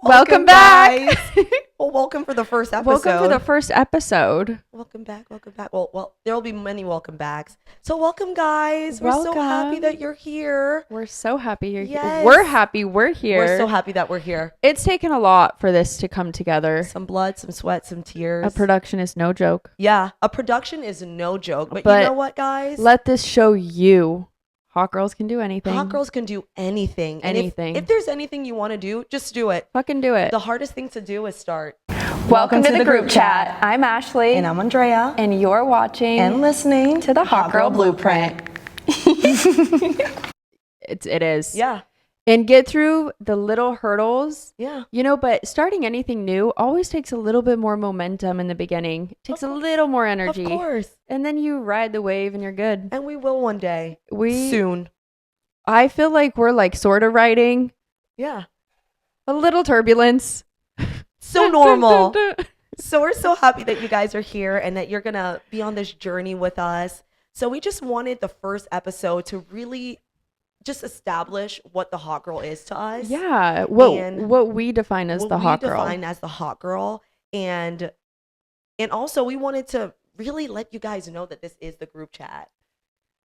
Welcome back. Well, welcome for the first episode. Welcome for the first episode. Welcome back. Well, there will be many welcome backs. So welcome, guys. We're so happy that you're here. We're so happy you're Yes. here. We're happy we're here. We're so happy that we're here. It's taken a lot for this to come together. Some blood, some sweat, some tears. A production is no joke. Yeah, a production is no joke. But you know what, guys? Let this show you. Hot girls can do anything. Hot girls can do anything. Anything. And if there's anything you want to do, just do it. Fucking do it. The hardest thing to do is start. Welcome to the group chat. I'm Ashley. And I'm Andrea. And you're watching and listening to the Hot Girl Blueprint. It is. Yeah. And get through the little hurdles. Yeah. You know, but starting anything new always takes a little bit more momentum in the beginning. It takes a little more energy. Of course. And then you ride the wave and you're good. And we will one day. Soon. I feel like we're like sort of riding. Yeah. A little turbulence. So normal. So we're so happy that you guys are here and that you're going to be on this journey with us. So we just wanted the first episode to really just establish what the hot girl is to us. Yeah. What we define as the hot girl. What we define as the hot girl. And also we wanted to really let you guys know that this is the group chat.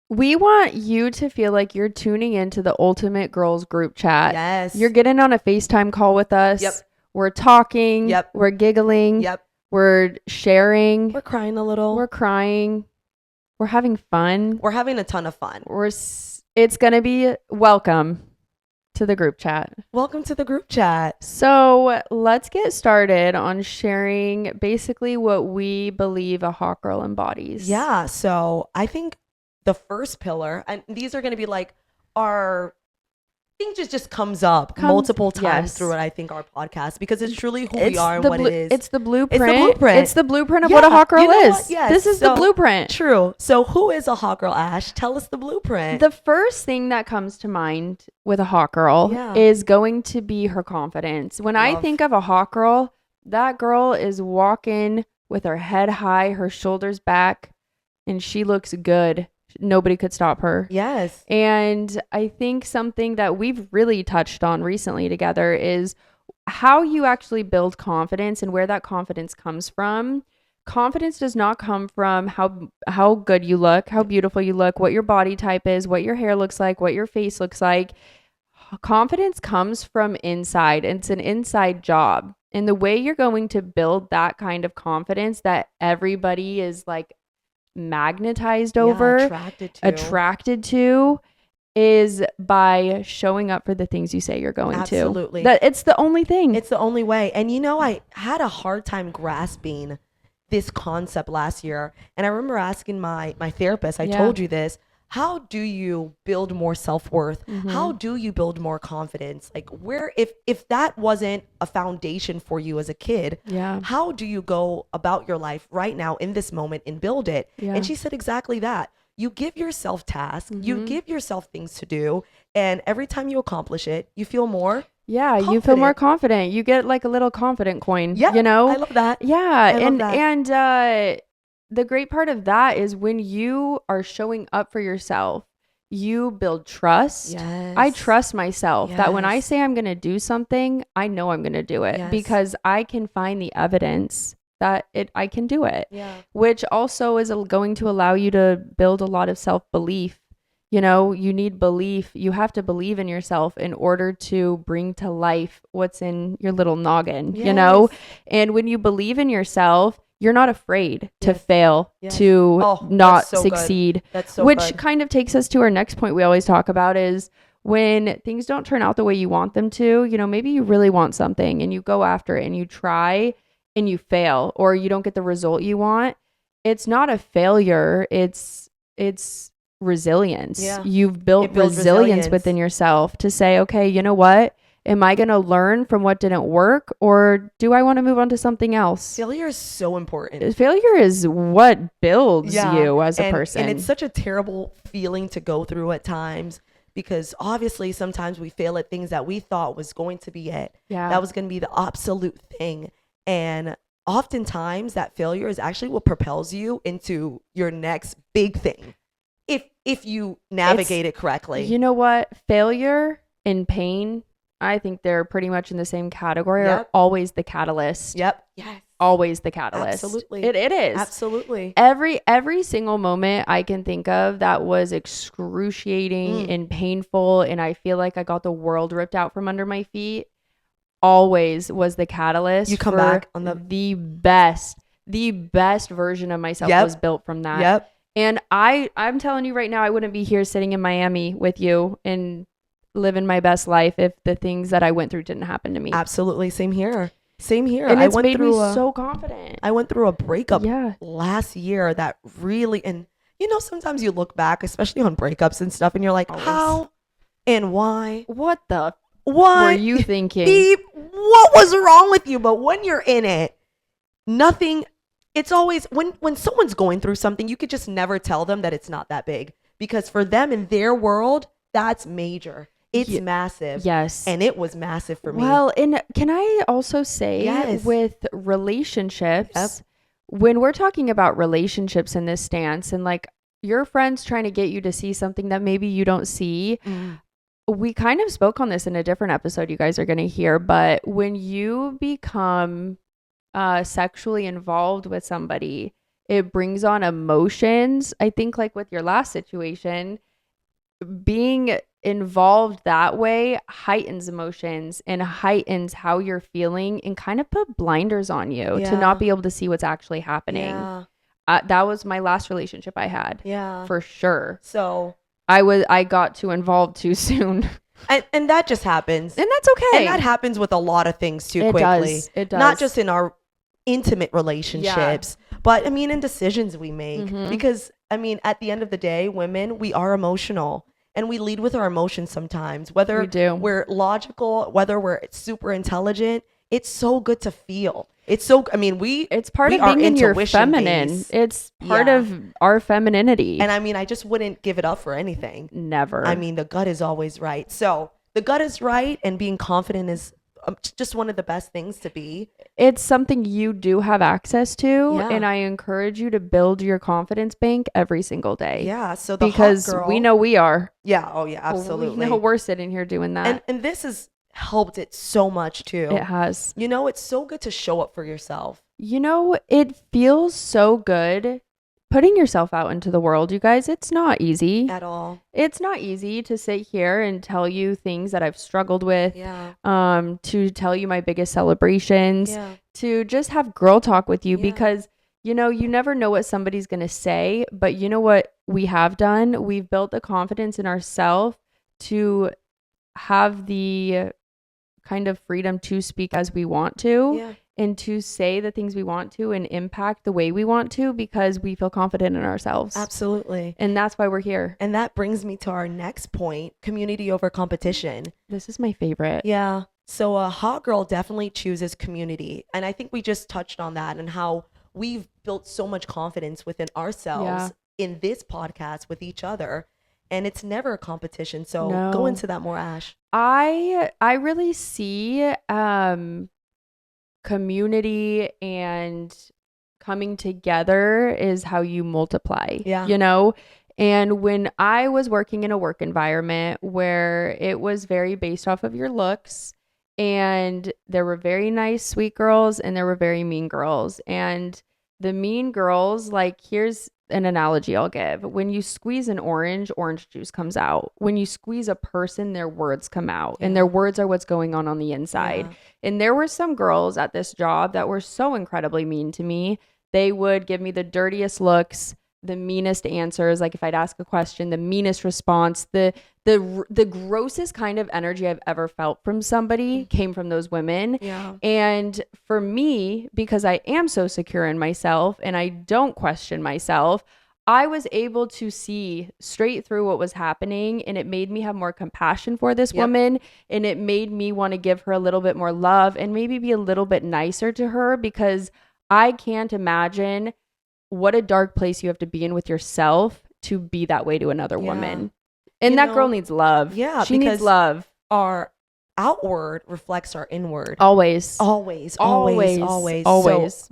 We want you to feel like you're tuning into the ultimate girls group chat. Yes. You're getting on a FaceTime call with us. Yep. We're talking. Yep. We're giggling. Yep. We're sharing. We're crying a little. We're crying. We're having fun. We're having a ton of fun. It's going to be welcome to the group chat. Welcome to the group chat. So let's get started on sharing basically what we believe a hot girl embodies. Yeah. So I think the first pillar, and these are going to be like our thing just comes up multiple times through it, I think, our podcast, because it's truly who we are and what it is. It's the blueprint. It's the blueprint of what a hot girl is. Yes. This is the blueprint. True. So who is a hot girl, Ash? Tell us the blueprint. The first thing that comes to mind with a hot girl is going to be her confidence. When I think of a hot girl, that girl is walking with her head high, her shoulders back, and she looks good. Nobody could stop her. Yes. And I think something that we've really touched on recently together is how you actually build confidence and where that confidence comes from. Confidence does not come from how good you look, how beautiful you look, what your body type is, what your hair looks like, what your face looks like. Confidence comes from inside. It's an inside job. And the way you're going to build that kind of confidence that everybody is like magnetized over, attracted to, is by showing up for the things you say you're going to. Absolutely. That it's the only thing. It's the only way. And you know, I had a hard time grasping this concept last year. And I remember asking my therapist, I told you this, how do you build more self-worth? Mm-hmm. How do you build more confidence? Like, where, if that wasn't a foundation for you as a kid, how do you go about your life right now in this moment and build it? And she said exactly that. You give yourself tasks, you give yourself things to do, and every time you accomplish it, you feel more confident. You feel more confident. You get like a little confident coin, you know? I love that. And the great part of that is when you are showing up for yourself, you build trust. Yes. I trust myself that when I say I'm going to do something, I know I'm going to do it because I can find the evidence that I can do it, which also is going to allow you to build a lot of self-belief. You know, you need belief. You have to believe in yourself in order to bring to life what's in your little noggin, you know? And when you believe in yourself, you're not afraid to fail, to not succeed, which kind of takes us to our next point we always talk about is when things don't turn out the way you want them to, you know, maybe you really want something and you go after it and you try and you fail or you don't get the result you want. It's not a failure. It's resilience. Yeah. You've built resilience within yourself to say, okay, you know what? Am I going to learn from what didn't work, or do I want to move on to something else? Failure is so important. Failure is what builds you as a person. And it's such a terrible feeling to go through at times because obviously sometimes we fail at things that we thought was going to be it. Yeah. That was going to be the absolute thing. And oftentimes that failure is actually what propels you into your next big thing. If you navigate it correctly. You know what? Failure and pain I think they're pretty much in the same category, are always the catalyst. Yep. Yes. Always the catalyst. Absolutely. It is. Absolutely. Every single moment I can think of that was excruciating and painful, and I feel like I got the world ripped out from under my feet, always was the catalyst. You come back on the best version of myself was built from that. Yep. And I'm telling you right now, I wouldn't be here sitting in Miami with you and living my best life if the things that I went through didn't happen to me. Absolutely. Same here. And it's made me so confident. I went through a breakup last year that really, and sometimes you look back, especially on breakups and stuff, and you're like, how and why? What were you thinking? Beep, what was wrong with you? But when you're in it, nothing, it's always, when someone's going through something, you could just never tell them that it's not that big. Because for them in their world, that's major. It's massive. Yes. And it was massive for me. Well, and can I also say with relationships, when we're talking about relationships in this stance and like your friends trying to get you to see something that maybe you don't see, we kind of spoke on this in a different episode you guys are going to hear, but when you become sexually involved with somebody, it brings on emotions. I think like with your last situation, being involved that way heightens emotions and heightens how you're feeling and kind of put blinders on you to not be able to see what's actually happening. That was my last relationship I had. For sure. So I got too involved too soon. And that just happens. And that's okay. And that happens with a lot of things too quickly. It does. Not just in our intimate relationships, but I mean in decisions we make. Because I mean at the end of the day, women, we are emotional. And we lead with our emotions sometimes, whether we're logical, whether we're super intelligent. It's so good to feel. It's part of being in your feminine. Based. It's part of our femininity. And I mean, I just wouldn't give it up for anything. Never. I mean, the gut is always right. So the gut is right, and being confident is just one of the best things to be. It's something you do have access to, and I encourage you to build your confidence bank every single day. Yeah, so because we know we are. Yeah, oh yeah, absolutely. We know we're sitting here doing that. And this has helped it so much too. It has. It's so good to show up for yourself. It feels so good putting yourself out into the world, you guys. It's not easy at all. It's not easy to sit here and tell you things that I've struggled with, to tell you my biggest celebrations, to just have girl talk with you, because you never know what somebody's going to say, but you know what we have done? We've built the confidence in ourselves to have the kind of freedom to speak as we want to. And to say the things we want to and impact the way we want to, because we feel confident in ourselves. Absolutely. And that's why we're here. And that brings me to our next point, community over competition. This is my favorite. Yeah. So a hot girl definitely chooses community. And I think we just touched on that and how we've built so much confidence within ourselves in this podcast with each other. And it's never a competition. So go into that more, Ash. I really see community and coming together is how you multiply, and when I was working in a work environment where it was very based off of your looks, and there were very nice sweet girls and there were very mean girls, and the mean girls, like, here's an analogy I'll give. When you squeeze an orange juice comes out. When you squeeze a person, their words come out, and their words are what's going on the inside. And there were some girls at this job that were so incredibly mean to me. They would give me the dirtiest looks, the meanest answers. Like if I'd ask a question, the meanest response, the grossest kind of energy I've ever felt from somebody came from those women. And for me, because I am so secure in myself and I don't question myself, I was able to see straight through what was happening, and it made me have more compassion for this woman, and it made me want to give her a little bit more love and maybe be a little bit nicer to her, because I can't imagine what a dark place you have to be in with yourself to be that way to another woman. And that girl needs love. Yeah, she needs love. Our outward reflects our inward. Always. So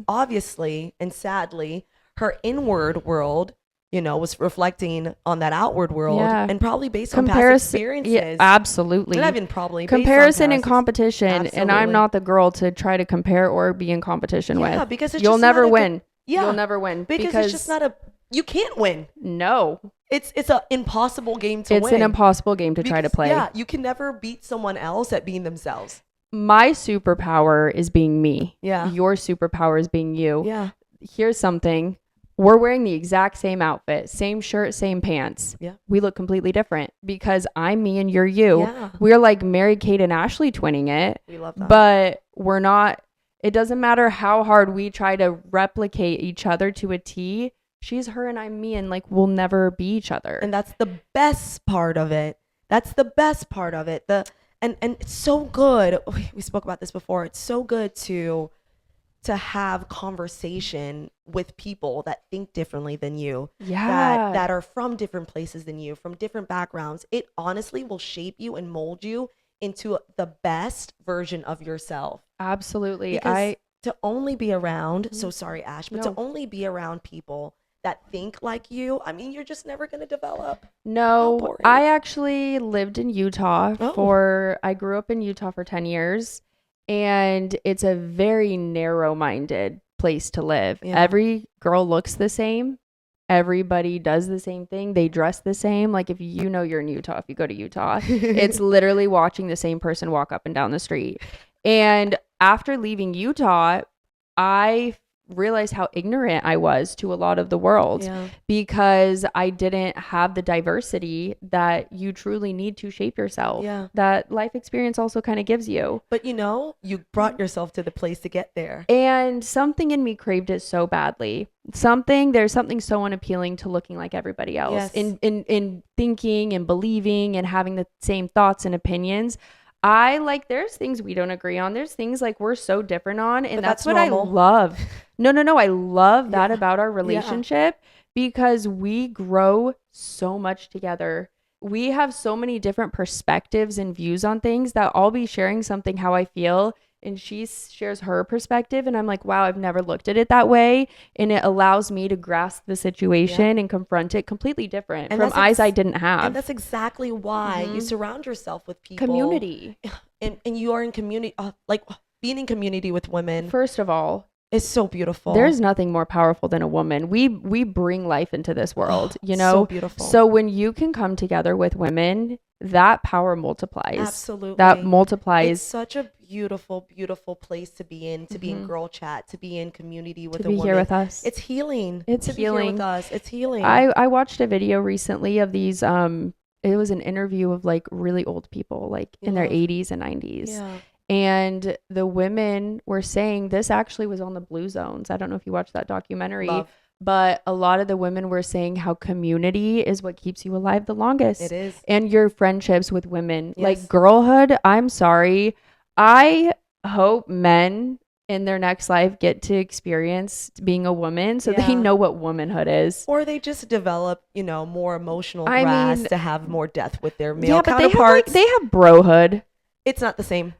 obviously and sadly, her inward world, was reflecting on that outward world and probably based on past experiences. Yeah, absolutely. Not even probably. Comparison and competition. Absolutely. And I'm not the girl to try to compare or be in competition with. Yeah, because you'll never win. You'll never win. Because it's just not you can't win. No. It's an impossible game to win. It's an impossible game to try to play. Yeah, you can never beat someone else at being themselves. My superpower is being me. Yeah. Your superpower is being you. Yeah. Here's something. We're wearing the exact same outfit, same shirt, same pants. Yeah. We look completely different because I'm me and you're you. Yeah. We're like Mary Kate and Ashley twinning it. We love that. But we're not. It doesn't matter how hard we try to replicate each other to a T. She's her and I'm me, and like we'll never be each other. And that's the best part of it. That's the best part of it. And it's so good. We spoke about this before. It's so good to have conversation with people that think differently than you. Yeah. That are from different places than you, from different backgrounds. It honestly will shape you and mold you into the best version of yourself. Absolutely. Because to only be around, so sorry, Ash, but to only be around people that think like you, I mean, you're just never going to develop. No, I actually lived in Utah I grew up in Utah for 10 years, and it's a very narrow-minded place to live. Yeah. Every girl looks the same. Everybody does the same thing. They dress the same. Like if you're in Utah, if you go to Utah, it's literally watching the same person walk up and down the street. And after leaving Utah, I realized how ignorant I was to a lot of the world because I didn't have the diversity that you truly need to shape yourself. That life experience also kind of gives you. But you brought yourself to the place to get there. And something in me craved it so badly. There's something so unappealing to looking like everybody else. Yes. In thinking and believing and having the same thoughts and opinions. There's things we don't agree on. There's things like we're so different on. And that's what normal. I love. No. I love that about our relationship because we grow so much together. We have so many different perspectives and views on things that I'll be sharing something how I feel. And she shares her perspective. And I'm like, wow, I've never looked at it that way. And it allows me to grasp the situation and confront it completely different and from eyes I didn't have. And that's exactly why you surround yourself with people. Community. And you are in community, like being in community with women. First of all, it's so beautiful. There's nothing more powerful than a woman. We bring life into this world, So beautiful. So when you can come together with women, that power multiplies. Absolutely. That multiplies. It's such a beautiful, beautiful place to be in, to be in girl chat, to be in community with a woman. To be here with us. It's healing. It's healing. Be here with us. It's healing. I watched a video recently of these, it was an interview of like really old people, like in their 80s and 90s. Yeah. And the women were saying, this actually was on the Blue Zones. I don't know if you watched that documentary. Love. But a lot of the women were saying how community is what keeps you alive the longest. It is. And your friendships with women. Yes. Like girlhood, I'm sorry. I hope men in their next life get to experience being a woman so they know what womanhood is. Or they just develop, more emotional grasp to have more depth with their male counterparts. They have brohood. It's not the same.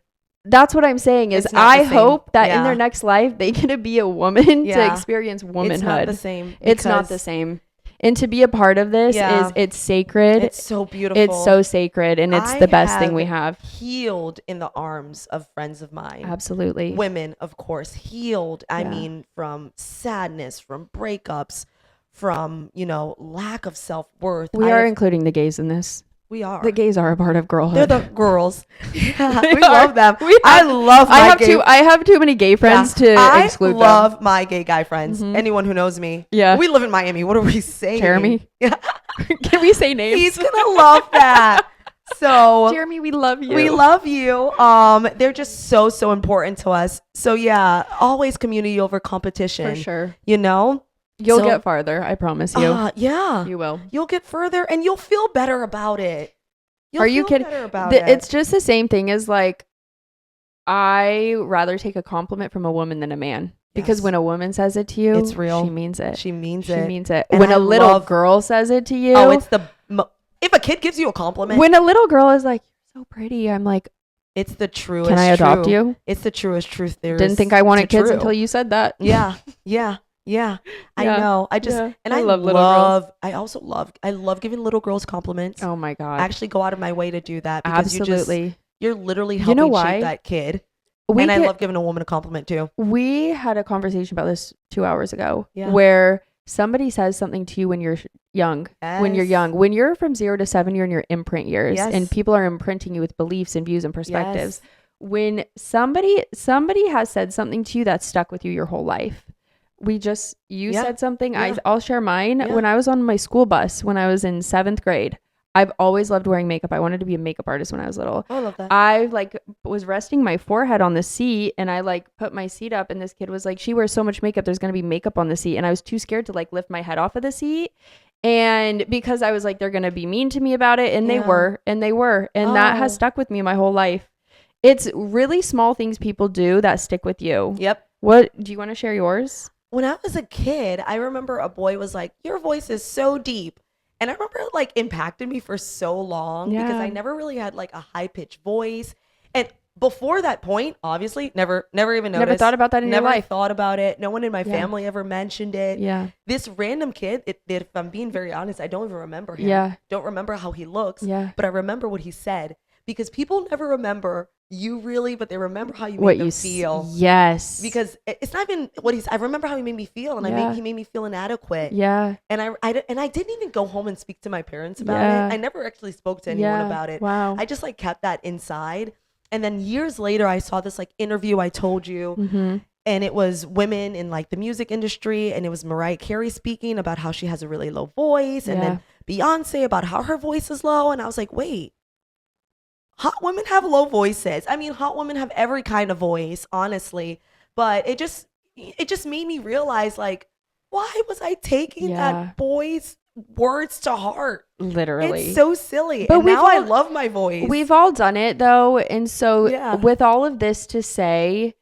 That's what I'm saying is I hope that in their next life, they get to be a woman to experience womanhood. It's not the same. It's not the same. And to be a part of this it's sacred. It's so beautiful. It's so sacred. And it's the best thing we have. Healed in the arms of friends of mine. Absolutely. Women, of course, healed. I mean, from sadness, from breakups, from, lack of self-worth. We are including the gays in this. We are. The gays are a part of girlhood. They're the girls. Yeah, we love them. I love my I have too many gay friends to exclude them. I love my gay guy friends. Anyone who knows me. Yeah. We live in Miami. What are we saying? Jeremy. Yeah. Can we say names? He's going to love that. So Jeremy, we love you. We love you. They're just so, so important to us. So yeah, always community over competition. For sure. You'll get farther, I promise you. Yeah. You will. You'll get further and you'll feel better about it. Are you kidding? It's just the same thing as like, I rather take a compliment from a woman than a man. Because when a woman says it to you, it's real. She means it. She means it. And when a little girl says it to you. It's if a kid gives you a compliment. When a little girl is like, you're so pretty, I'm like, it's the truest. Can I adopt you? It's the truest truth there is. Didn't think I wanted kids until you said that. Yeah. Yeah. Yeah, I know. I love little girls. I love giving little girls compliments. Oh my God. I actually go out of my way to do that because Absolutely. you're literally helping shape that kid. I love giving a woman a compliment too. We had a conversation about this 2 hours ago where somebody says something to you when you're young. Yes. When you're from 0 to 7, you're in your imprint years, and people are imprinting you with beliefs and views and perspectives. Yes. When somebody has said something to you that's stuck with you your whole life. Said something. I'll share mine. When I was on my school bus, when I was in 7th grade, I've always loved wearing makeup. I wanted to be a makeup artist when I was little. Oh, I love that. I was resting my forehead on the seat, and I put my seat up, and this kid was like, she wears so much makeup, there's going to be makeup on the seat. And I was too scared to lift my head off of the seat. And because I was like, they're going to be mean to me about it. And they were. And that has stuck with me my whole life. It's really small things people do that stick with you. Yep. What do you want to share yours? When I was a kid, I remember a boy was like, your voice is so deep. And I remember it impacted me for so long because I never really had a high pitched voice. And before that point, obviously, never even noticed. Never thought about that in your life. Never thought about it. No one in my family ever mentioned it. Yeah. This random kid, if I'm being very honest, I don't even remember him. Yeah. Don't remember how he looks. Yeah. But I remember what he said because people never remember you really, but they remember how you made them feel. Yes. Because it's not even I remember how he made me feel, and he made me feel inadequate. Yeah. And I didn't even go home and speak to my parents about it. I never actually spoke to anyone about it. Wow. I just kept that inside. And then years later, I saw this interview I told you, and it was women in the music industry, and it was Mariah Carey speaking about how she has a really low voice, and then Beyonce about how her voice is low. And I was like, wait. Hot women have low voices. I mean, hot women have every kind of voice, honestly. But it just made me realize, why was I taking that boy's words to heart? Literally. It's so silly. But now I love my voice. We've all done it, though. And so with all of this to say,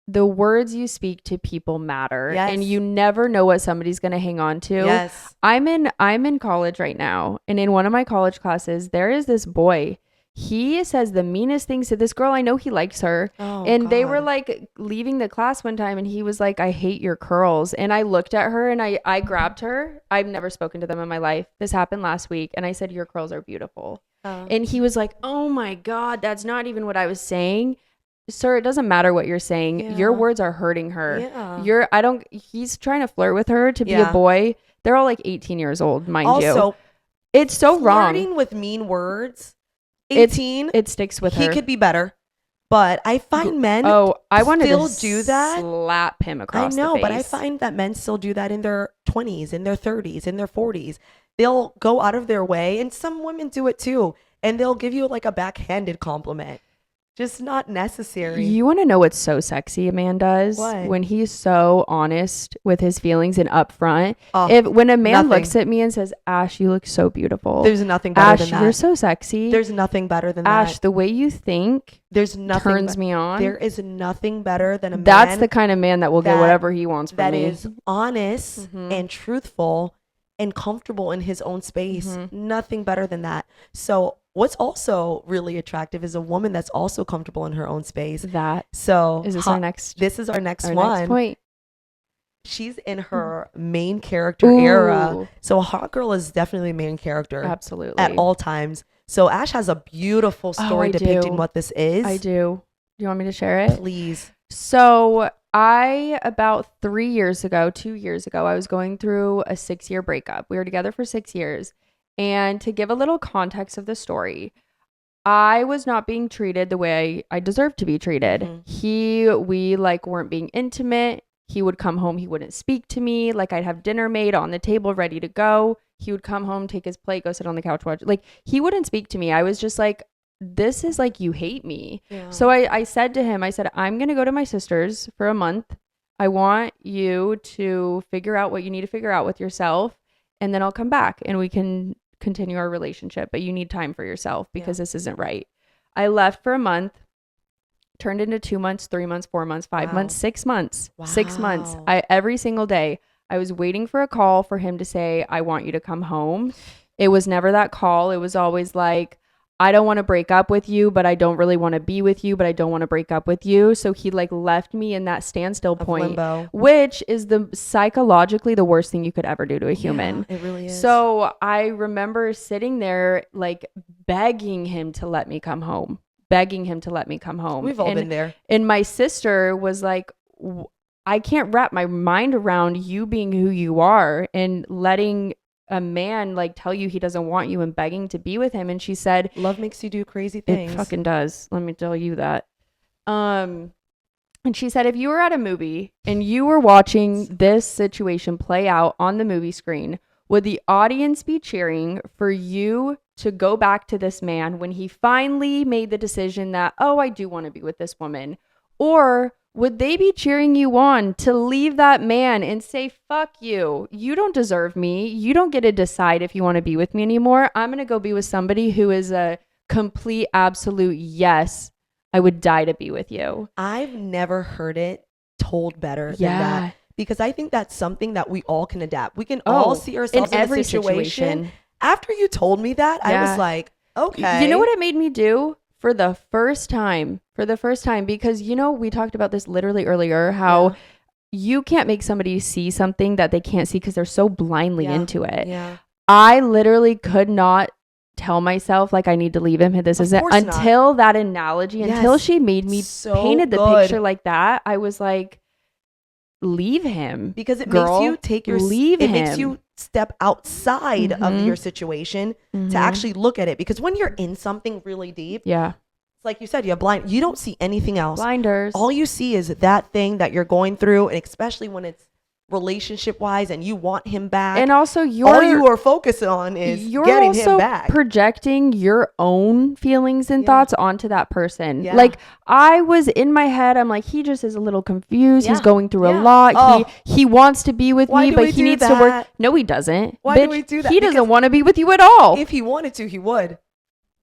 the words you speak to people matter. Yes. And you never know what somebody's going to hang on to. Yes. I'm in college right now. And in one of my college classes, there is this boy. He says the meanest things to this girl. I know he likes her. Oh, and God. They were leaving the class one time, and he was like, I hate your curls. And I looked at her and I grabbed her. I've never spoken to them in my life. This happened last week. And I said, your curls are beautiful. Oh. And he was like, oh my God, that's not even what I was saying. Sir, it doesn't matter what you're saying. Yeah. Your words are hurting her. Yeah. He's trying to flirt with her to be a boy. They're all 18 years old, mind you. Also, it's so wrong. Flirting with mean words. 18, it sticks with her. He could be better, but I find men I wanted still to do that. Slap him across. I know, the face. But I find that men still do that in their 20s, in their 30s, in their 40s. They'll go out of their way, and some women do it too, and they'll give you a backhanded compliment. Just not necessary. You want to know what's so sexy a man does? What? When he's so honest with his feelings and upfront. When a man looks at me and says, Ash, you look so beautiful. There's nothing better than that. Ash, you're so sexy. There's nothing better than that. Ash, the way you think turns me on. There is nothing better than a man. That's the kind of man that will get whatever he wants from me. That is honest and truthful and comfortable in his own space. Nothing better than that. So what's also really attractive is a woman that's also comfortable in her own space. This is our next point. She's in her main character era. So a hot girl is definitely a main character. Absolutely. At all times. So Ash has a beautiful story depicting what this is. I do. Do you want me to share it? Please. So about 2 years ago, I was going through a 6-year breakup. We were together for 6 years. And to give a little context of the story, I was not being treated the way I deserved to be treated. We weren't being intimate. He would come home. He wouldn't speak to me. I'd have dinner made on the table, ready to go. He would come home, take his plate, go sit on the couch, watch. He wouldn't speak to me. I was just this is you hate me. Yeah. So I said to him, I'm going to go to my sister's for a month. I want you to figure out what you need to figure out with yourself. And then I'll come back and we can continue our relationship. But you need time for yourself because this isn't right. I left for a month, turned into 2 months, 3 months, 4 months, 5 months, 6 months, 6 months. Every single day, I was waiting for a call for him to say, I want you to come home. It was never that call. It was always I don't want to break up with you, but I don't really want to be with you, but I don't want to break up with you. So he like left me in that standstill point, limbo. Which is the psychologically the worst thing you could ever do to a human. Yeah, it really is. So I remember sitting there like begging him to let me come home. We've all been there. And my sister was like, I can't wrap my mind around you being who you are and letting a man like tell you he doesn't want you and begging to be with him. And she said, love makes you do crazy things. It fucking does. Let me tell you that. And she said, if you were at a movie and you were watching this situation play out on the movie screen, would the audience be cheering for you to go back to this man when he finally made the decision that, oh, I do want to be with this woman? Or would they be cheering you on to leave that man and say, fuck you, you don't deserve me, you don't get to decide if you want to be with me anymore, I'm going to go be with somebody who is a complete, absolute yes, I would die to be with you? I've never heard it told better than that. Because I think that's something that we all can adapt. We can all see ourselves in every situation. After you told me that, I was like, okay. You know what it made me do for the first time? Because, you know, we talked about this literally earlier, how you can't make somebody see something that they can't see because they're so blindly into it. Yeah. I literally could not tell myself like I need to leave him. This isn't until that analogy, until she made me painted the picture like that. I was like, leave him, because it makes you take your makes you step outside of your situation to actually look at it. Because when you're in something really deep, it's like you said, you don't see anything else. Blinders. All you see is that thing that you're going through, and especially when it's relationship wise and you want him back, and also all you are focused on is getting him back. Projecting your own feelings and thoughts onto that person. Like I was in my head, I'm like, he just is a little confused, he's going through a lot, he wants to be with me, but he needs to work. No, he doesn't. Why do we do that? He doesn't want to be with you at all. If he wanted to, he would.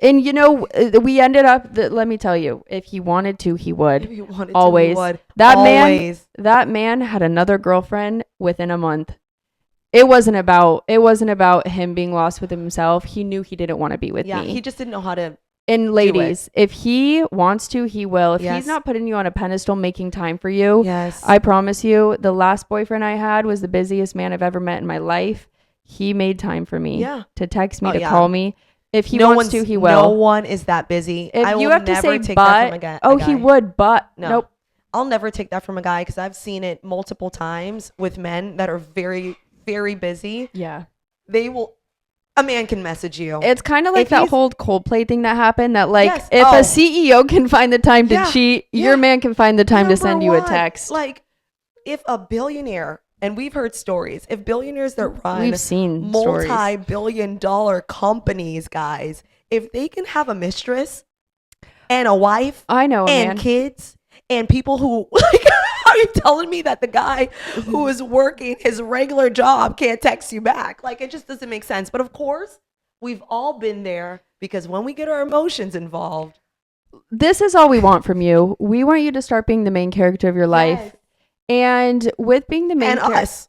And you know, we ended up, let me tell you, if he wanted to, he would. If he wanted always. To, he would. That man had another girlfriend within a month. It wasn't about him being lost with himself. He knew he didn't want to be with me. He just didn't know how to. And ladies, if he wants to, he will. If he's not putting you on a pedestal, making time for you, I promise you, the last boyfriend I had was the busiest man I've ever met in my life. He made time for me to text me, to call me. If he wants to, he will. No one is that busy. If you have to say but, he would, but nope. I'll never take that from a guy, because I've seen it multiple times with men that are very, very busy. Yeah. A man can message you. It's kind of like that whole Coldplay thing that happened, that like, if a CEO can find the time to cheat, your man can find the time to send you a text. Like, if a billionaire, and we've heard stories, if billionaires that run multi-billion-dollar companies, guys, if they can have a mistress and a wife, and kids and people who, like, are you telling me that the guy who is working his regular job can't text you back? Like, it just doesn't make sense. But of course, we've all been there, because when we get our emotions involved, this is all we want from you. We want you to start being the main character of your life. And with being the main us.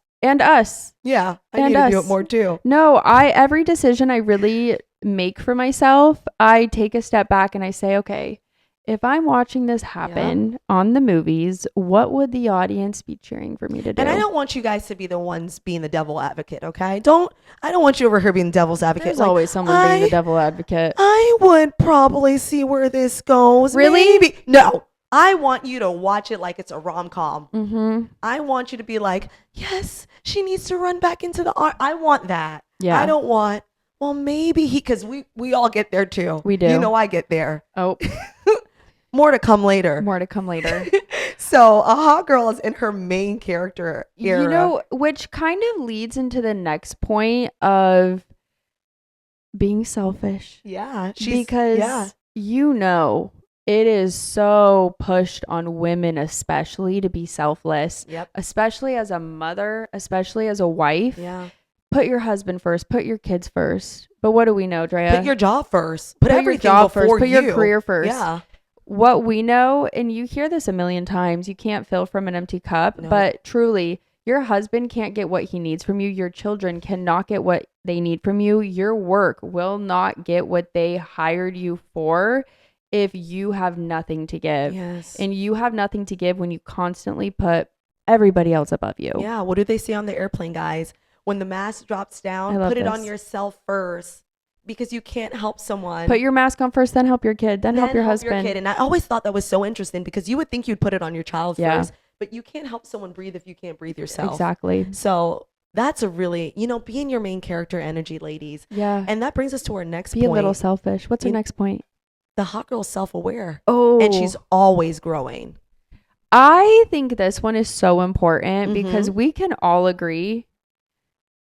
Yeah, I need to do it more too. No, every decision I really make for myself, I take a step back and I say, okay, if I'm watching this happen on the movies, what would the audience be cheering for me to do? And I don't want you guys to be the ones being the devil advocate, okay? I don't want you over here being the devil's advocate. There's always someone being the devil advocate. I would probably see where this goes. Really? Maybe. No. I want you to watch it like it's a rom-com. I want you to be like, yes, she needs to run back into the art. I want that. Yeah. I don't want, well, maybe because we all get there too. We do. You know, I get there. Oh. More to come later. So a hot girl is in her main character era. You know, which kind of leads into the next point of being selfish. Yeah. Because you know, it is so pushed on women, especially, to be selfless. Yep. Especially as a mother, especially as a wife. Yeah. Put your husband first. Put your kids first. But what do we know, Drea? Put your job first. Put everything your job first. Put you. your career first. Yeah. What we know, and you hear this a million times, you can't fill from an empty cup. No. But truly, Your husband can't get what he needs from you. Your children cannot get what they need from you. Your work will not get what they hired you for if you have nothing to give. Yes. And you have nothing to give when you constantly put everybody else above you. Yeah. What do they say on the airplane, guys? When the mask drops down, put it on yourself first, because you can't help someone. Put your mask on first, then help your kid, then help your husband. And I always thought that was so interesting, because you would think you'd put it on your child first, but you can't help someone breathe if you can't breathe yourself. Exactly. So that's a really, being your main character energy, ladies. Yeah. And that brings us to our next point. Be a little selfish. What's our next point? The hot girl's self-aware. Oh. And she's always growing. I think this one is so important because we can all agree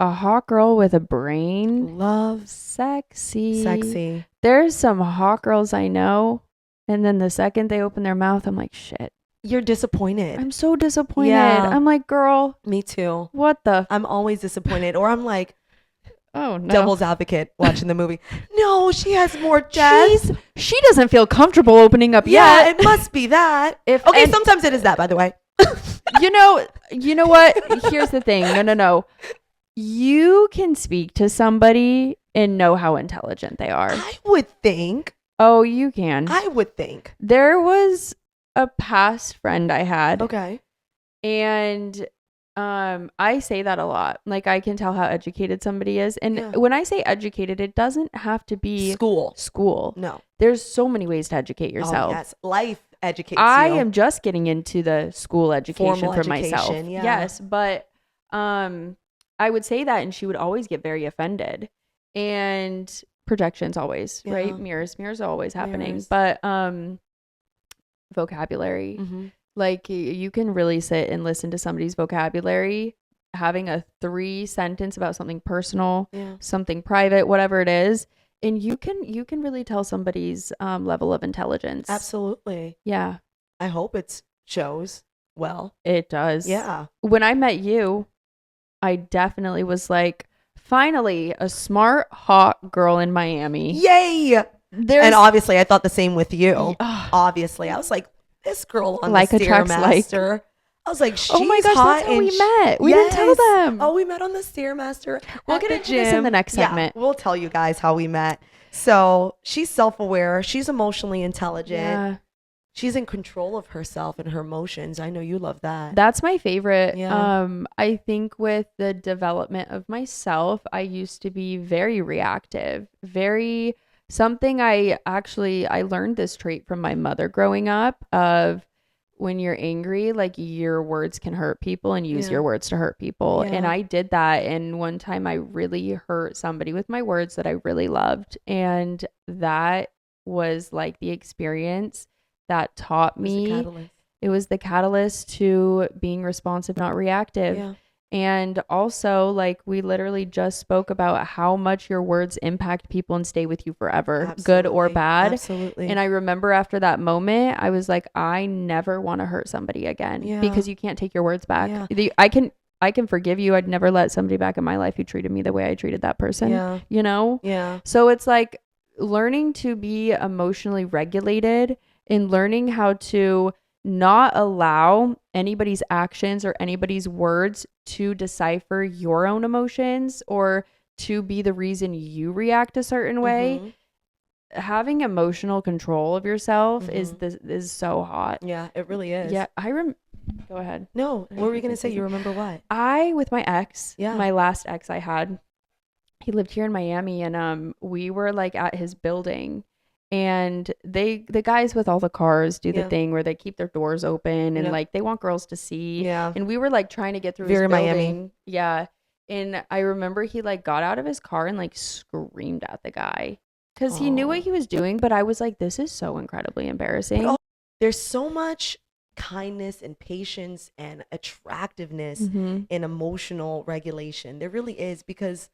a hot girl with a brain. Love. Sexy. There's some hot girls I know, and then the second they open their mouth, I'm like, shit. You're disappointed. I'm so disappointed. Yeah. I'm like, girl. Me too. What the? I'm always disappointed. Or I'm like, oh no. Devil's advocate watching the movie. No, she has more depth. She doesn't feel comfortable opening up yet. Yeah, it must be that. Sometimes it is that, by the way. You know what? Here's the thing. No. You can speak to somebody and know how intelligent they are. I would think. Oh, you can. I would think. There was a past friend I had. Okay. And I say that a lot. Like, I can tell how educated somebody is. And when I say educated, it doesn't have to be school. No. There's so many ways to educate yourself. Oh, yes. Life educates I you. am just getting into the school education Formal for education, myself. Yeah. Yes, but I would say that and she would always get very offended. And projections always, right? Mirrors are always happening. But vocabulary. Like, you can really sit and listen to somebody's vocabulary, having a 3-sentence about something personal, something private, whatever it is, and you can really tell somebody's level of intelligence. Absolutely. Yeah. I hope it shows well. It does. Yeah. When I met you, I definitely was like, finally, a smart, hot girl in Miami. Yay! And obviously, I thought the same with you. Obviously, I was like, this girl on like the Stairmaster. I was like, she's hot. Oh my gosh, that's how we met. We didn't tell them. Oh, we met on the Stairmaster. We'll get into this in the next segment. Yeah, we'll tell you guys how we met. So she's self-aware. She's emotionally intelligent. Yeah. She's in control of herself and her emotions. I know you love that. That's my favorite. Yeah. I think with the development of myself, I used to be very reactive, I learned this trait from my mother growing up of when you're angry, like your words can hurt people and use your words to hurt people. Yeah. And I did that. And one time I really hurt somebody with my words that I really loved. And that was like the experience that taught me. It was the catalyst to being responsive, not reactive. Yeah. And also, like, we literally just spoke about how much your words impact people and stay with you forever, good or bad. Absolutely. And I remember after that moment, I was like, I never want to hurt somebody again because you can't take your words back. Yeah. I can forgive you. I'd never let somebody back in my life who treated me the way I treated that person, you know? Yeah. So it's like learning to be emotionally regulated and learning how to not allow anybody's actions or anybody's words to decipher your own emotions or to be the reason you react a certain way. Having emotional control of yourself is so hot. Yeah, it really is. Yeah, go ahead. No, what were you gonna say? You remember what? With my ex, my last ex I had, he lived here in Miami, and we were like at his building. And the guys with all the cars do the thing where they keep their doors open and like they want girls to see. Yeah. And we were like trying to get through Very his building. Miami. Yeah. And I remember he like got out of his car and like screamed at the guy because he knew what he was doing. But I was like, this is so incredibly embarrassing. There's so much kindness and patience and attractiveness in emotional regulation. There really is, because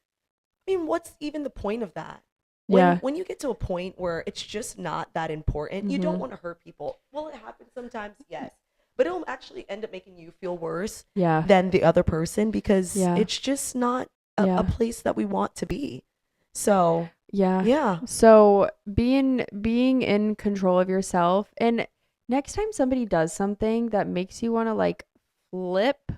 I mean, what's even the point of that? When you get to a point where it's just not that important, you don't want to hurt people. Well, it happens sometimes, yes. But it'll actually end up making you feel worse than the other person because it's just not a place that we want to be. So, yeah. So being in control of yourself, and next time somebody does something that makes you want to like flip,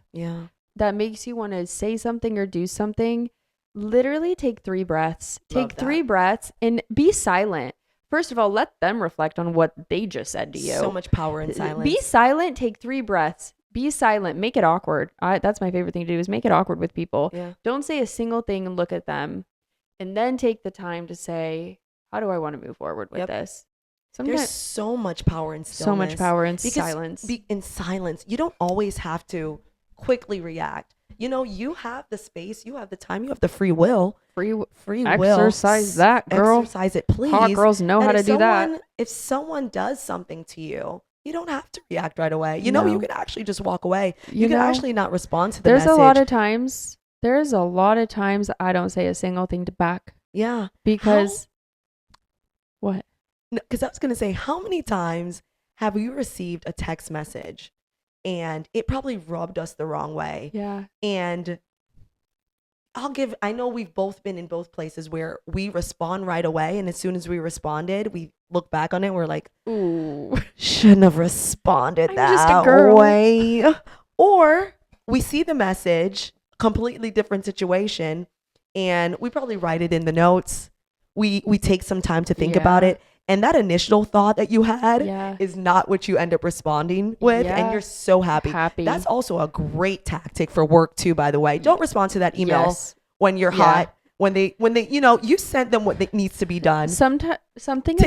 that makes you want to say something or do something, literally take 3 breaths. Take 3 breaths and be silent. First of all, let them reflect on what they just said to you. So much power in silence. Be silent. Take 3 breaths. Be silent. Make it awkward. That's my favorite thing to do, is make it awkward with people. Yeah. Don't say a single thing and look at them. And then take the time to say, how do I want to move forward with this? Sometimes there's so much power in stillness. So much power in silence. In silence, you don't always have to quickly react. You know, you have the space, you have the time, you have the free will. Free will. Exercise that, girl. Exercise it, please. Hot girls know how to do that. If someone does something to you, you don't have to react right away. You know, you can actually just walk away. You can actually not respond to the message. There's a lot of times I don't say a single thing back. Yeah. Because what? Because I was going to say, how many times have you received a text message and it probably rubbed us the wrong way? Yeah. And I know we've both been in both places where we respond right away. And as soon as we responded, we look back on it. And we're like, ooh, shouldn't have responded that way. Or we see the message, completely different situation, and we probably write it in the notes. We take some time to think about it. And that initial thought that you had is not what you end up responding with. And you're so happy. That's also a great tactic for work too, by the way. Don't respond to that email when you're hot. When they, you know, you sent them what needs to be done. Something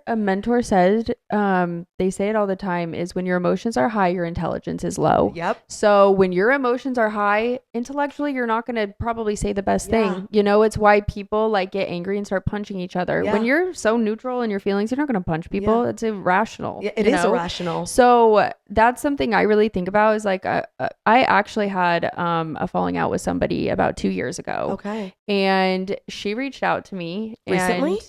a mentor said, they say it all the time, is when your emotions are high, your intelligence is low. Yep. So when your emotions are high, intellectually, you're not going to probably say the best thing. You know, it's why people like get angry and start punching each other. When you're so neutral in your feelings, you're not going to punch people. It's irrational. Yeah, it is irrational. So that's something I really think about, is like, I actually had a falling out with somebody about 2 years ago. Okay. And she reached out to me recently.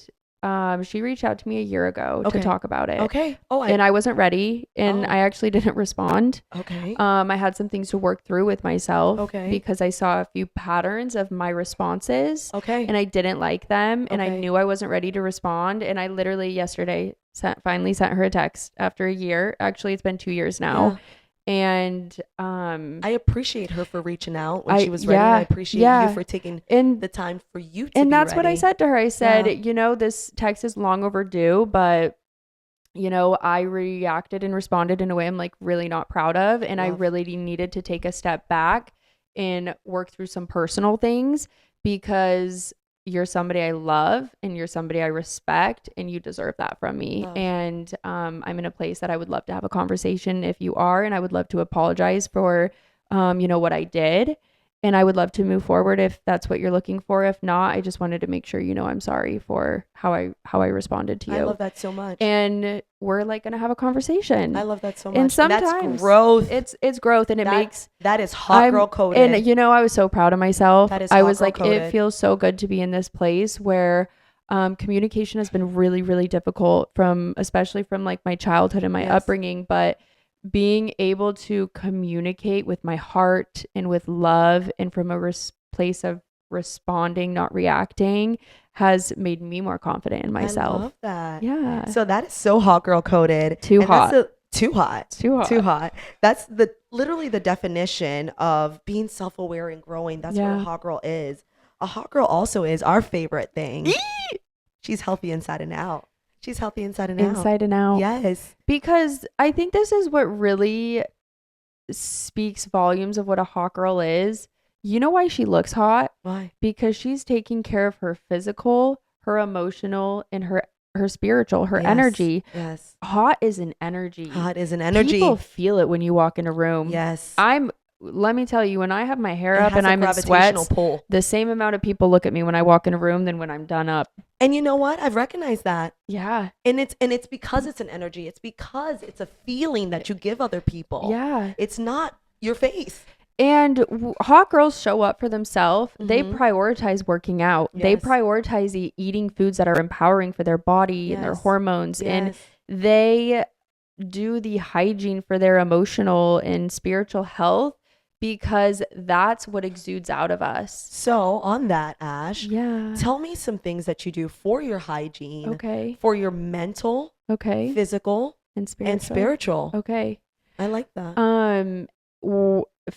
She reached out to me a year ago to talk about it. Okay. And I wasn't ready, and I actually didn't respond. Okay. I had some things to work through with myself. Okay. Because I saw a few patterns of my responses. Okay. And I didn't like them, and I knew I wasn't ready to respond. And I literally yesterday finally sent her a text after a year. Actually, it's been 2 years now. Yeah. And I appreciate her for reaching out when she was ready. I appreciate you for taking the time for you to and that's ready. What I said to her. I said, you know, this text is long overdue, but you know, I reacted and responded in a way I'm like really not proud of, and I really needed to take a step back and work through some personal things, because you're somebody I love and you're somebody I respect, and you deserve that from me. And I'm in a place that I would love to have a conversation if you are, and I would love to apologize for you know, what I did, and I would love to move forward if that's what you're looking for. If not, I just wanted to make sure you know I'm sorry for how I responded to you. I love that so much. And we're like gonna have a conversation. I love that so much. And sometimes that's growth. It's growth, and that is hot girl coded. And you know, I was so proud of myself. That is I was like, coded. it feels so good to be in this place where communication has been really, really difficult, especially from like my childhood and my upbringing, but being able to communicate with my heart and with love and from a place of responding, not reacting, has made me more confident in myself. I love that. Yeah. So that is so hot girl coded. Too hot. Too hot. That's literally the definition of being self-aware and growing. That's what a hot girl is. A hot girl also is our favorite thing. She's healthy inside and out. Inside and out. Yes. Because I think this is what really speaks volumes of what a hot girl is. You know why she looks hot? Why? Because she's taking care of her physical, her emotional, and her spiritual, her energy. Yes. Hot is an energy. People feel it when you walk in a room. Yes. Let me tell you, when I have my hair up and I'm in sweats, the same amount of people look at me when I walk in a room than when I'm done up. And you know what? I've recognized that. Yeah. And it's because it's an energy. It's because it's a feeling that you give other people. Yeah. It's not your face. And hot girls show up for themselves. Mm-hmm. They prioritize working out. Yes. They prioritize eating foods that are empowering for their body and their hormones. And they do the hygiene for their emotional and spiritual health, because that's what exudes out of us. So on that, Ash, tell me some things that you do for your hygiene, for your mental, physical, and spiritual. Okay. I like that.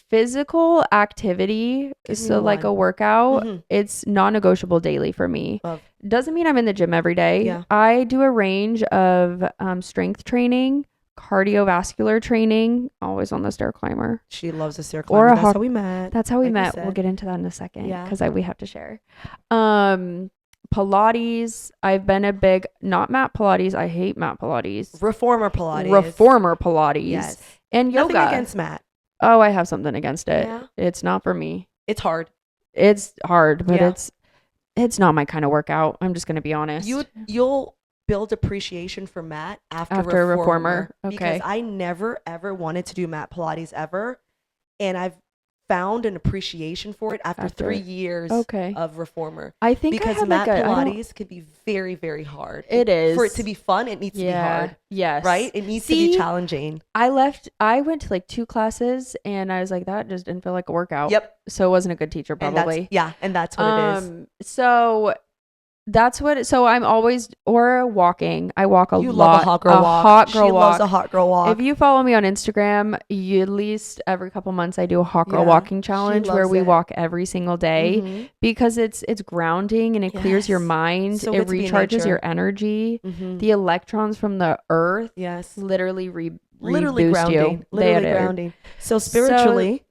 physical activity, so like a workout, it's non-negotiable daily for me. Doesn't mean I'm in the gym every day. I do a range of strength training, cardiovascular training, always on the stair climber. She loves the stair climber. That's how we met. That's how we met. We'll get into that in a second because we have to share. Pilates. I've been a big, not mat Pilates. I hate mat Pilates. Reformer Pilates. Yes. And yoga. Nothing against mat. Oh, I have something against it. Yeah. It's not for me. It's hard. But it's not my kind of workout. I'm just going to be honest. You'll build appreciation for mat after reformer. Okay. Because I never ever wanted to do mat Pilates ever, and I've found an appreciation for it after 3 years of reformer. I think because mat Pilates can be very, very hard. It is. For it to be fun, it needs to be hard. Yes. Right? It needs to be challenging. I went to like 2 classes and I was like, that just didn't feel like a workout. Yep. So it wasn't a good teacher probably. And that's what it is. So that's what, so I'm always, or walking. I walk a lot. You love a hot girl walk. She loves a hot girl walk. If you follow me on Instagram, at least every couple months I do a hot girl walking challenge where we walk every single day because it's grounding and it clears your mind. So it recharges your energy. The electrons from the earth literally reboost grounding. You. Literally grounding. So spiritually,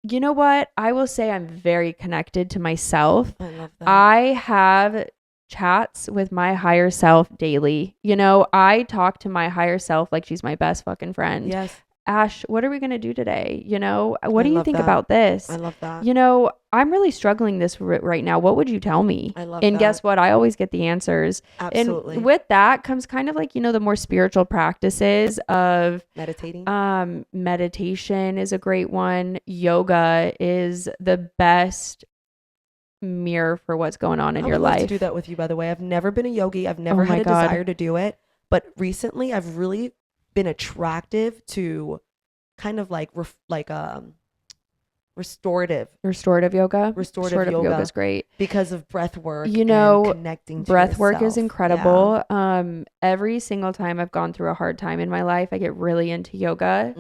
you know what? I will say I'm very connected to myself. I love that. I have chats with my higher self daily. You know, I talk to my higher self like she's my best fucking friend. Yes. Ash, what are we going to do today? You know, what do you think about this? I love that. You know, I'm really struggling this right now. What would you tell me? I love and that. Guess what? I always get the answers. Absolutely. And with that comes kind of like, you know, the more spiritual practices of meditating. Meditation is a great one. Yoga is the best mirror for what's going on in your life. I would love to do that with you, by the way. I've never been a yogi. I've never had a desire to do it. But recently I've really been attractive to kind of like restorative yoga. Restorative yoga is great because of breath work. You know, and connecting to breath work yourself. is incredible. Every single time I've gone through a hard time in my life, I get really into yoga.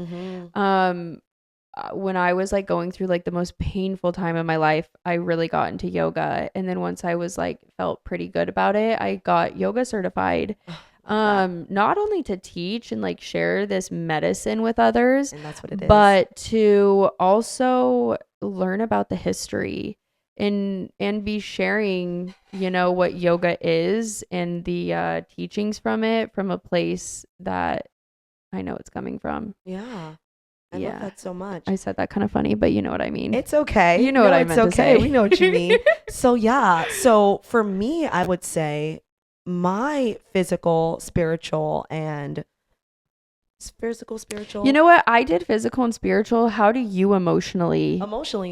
When I was like going through like the most painful time in my life, I really got into yoga. And then once I was like felt pretty good about it, I got yoga certified. Not only to teach and like share this medicine with others, and that's what it is, but to also learn about the history and be sharing, you know, what yoga is and the teachings from it from a place that I know it's coming from. I love that so much. I said that kind of funny, but you know what I mean. It's okay. You know what I meant to say. We know what you mean. So for me, I would say my physical, spiritual. You know what? I did physical and spiritual. How do you emotionally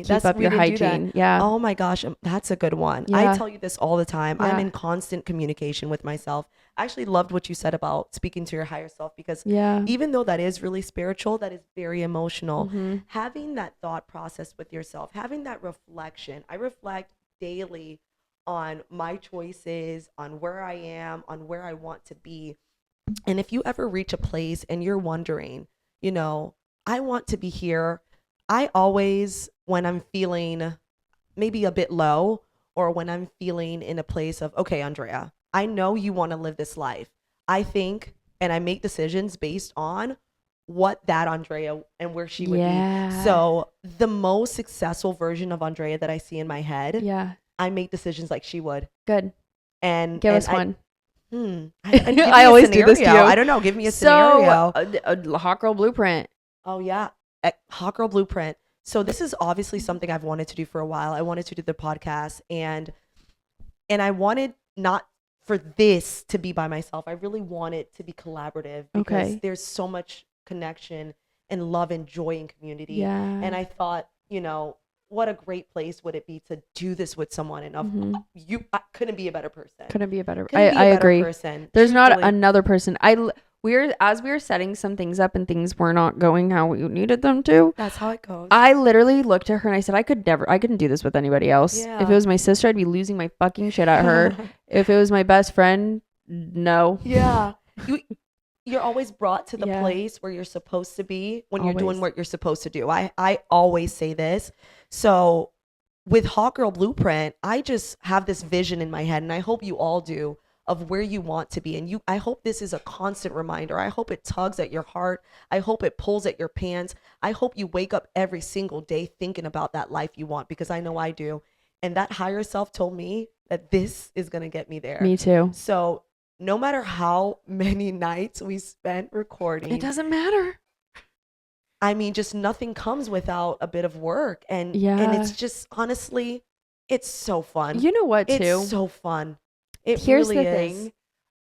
keep up your hygiene? Yeah. Oh my gosh, that's a good one. I tell you this all the time. I'm in constant communication with myself. I actually loved what you said about speaking to your higher self because even though that is really spiritual, that is very emotional. Having that thought process with yourself, having that reflection. I reflect daily on my choices, on where I am, on where I want to be. And if you ever reach a place and you're wondering, you know, I want to be here. I always, when I'm feeling maybe a bit low or when I'm feeling in a place of, okay, Andrea, I know you want to live this life. I think, and I make decisions based on what that Andrea and where she would be. So the most successful version of Andrea that I see in my head, I make decisions like she would. Good. And give us one. I always do this to you. I don't know. Give me a scenario. A hot girl blueprint. Oh yeah, hot girl blueprint. So this is obviously something I've wanted to do for a while. I wanted to do the podcast, and I wanted not for this to be by myself. I really want it to be collaborative because there's so much connection and love and joy in community. And I thought, you know, what a great place would it be to do this with someone, and I couldn't be a better person. I agree. Person. There's not another person. We were setting some things up and things were not going how we needed them to. That's how it goes. I literally looked at her and I said, I couldn't do this with anybody else. If it was my sister, I'd be losing my fucking shit at her. If it was my best friend, no. you're always brought to the place where you're supposed to be when Always. you're doing what you're supposed to do. I always say this. So with Hot Girl Blueprint, I just have this vision in my head, and I hope you all do, of where you want to be. And I hope this is a constant reminder. I hope it tugs at your heart. I hope it pulls at your pants. I hope you wake up every single day thinking about that life you want, because I know I do. And that higher self told me that this is going to get me there. Me too. So no matter how many nights we spent recording, it doesn't matter. I mean, just nothing comes without a bit of work. And it's just, honestly, it's so fun. You know what, too? It's so fun. Here's the thing.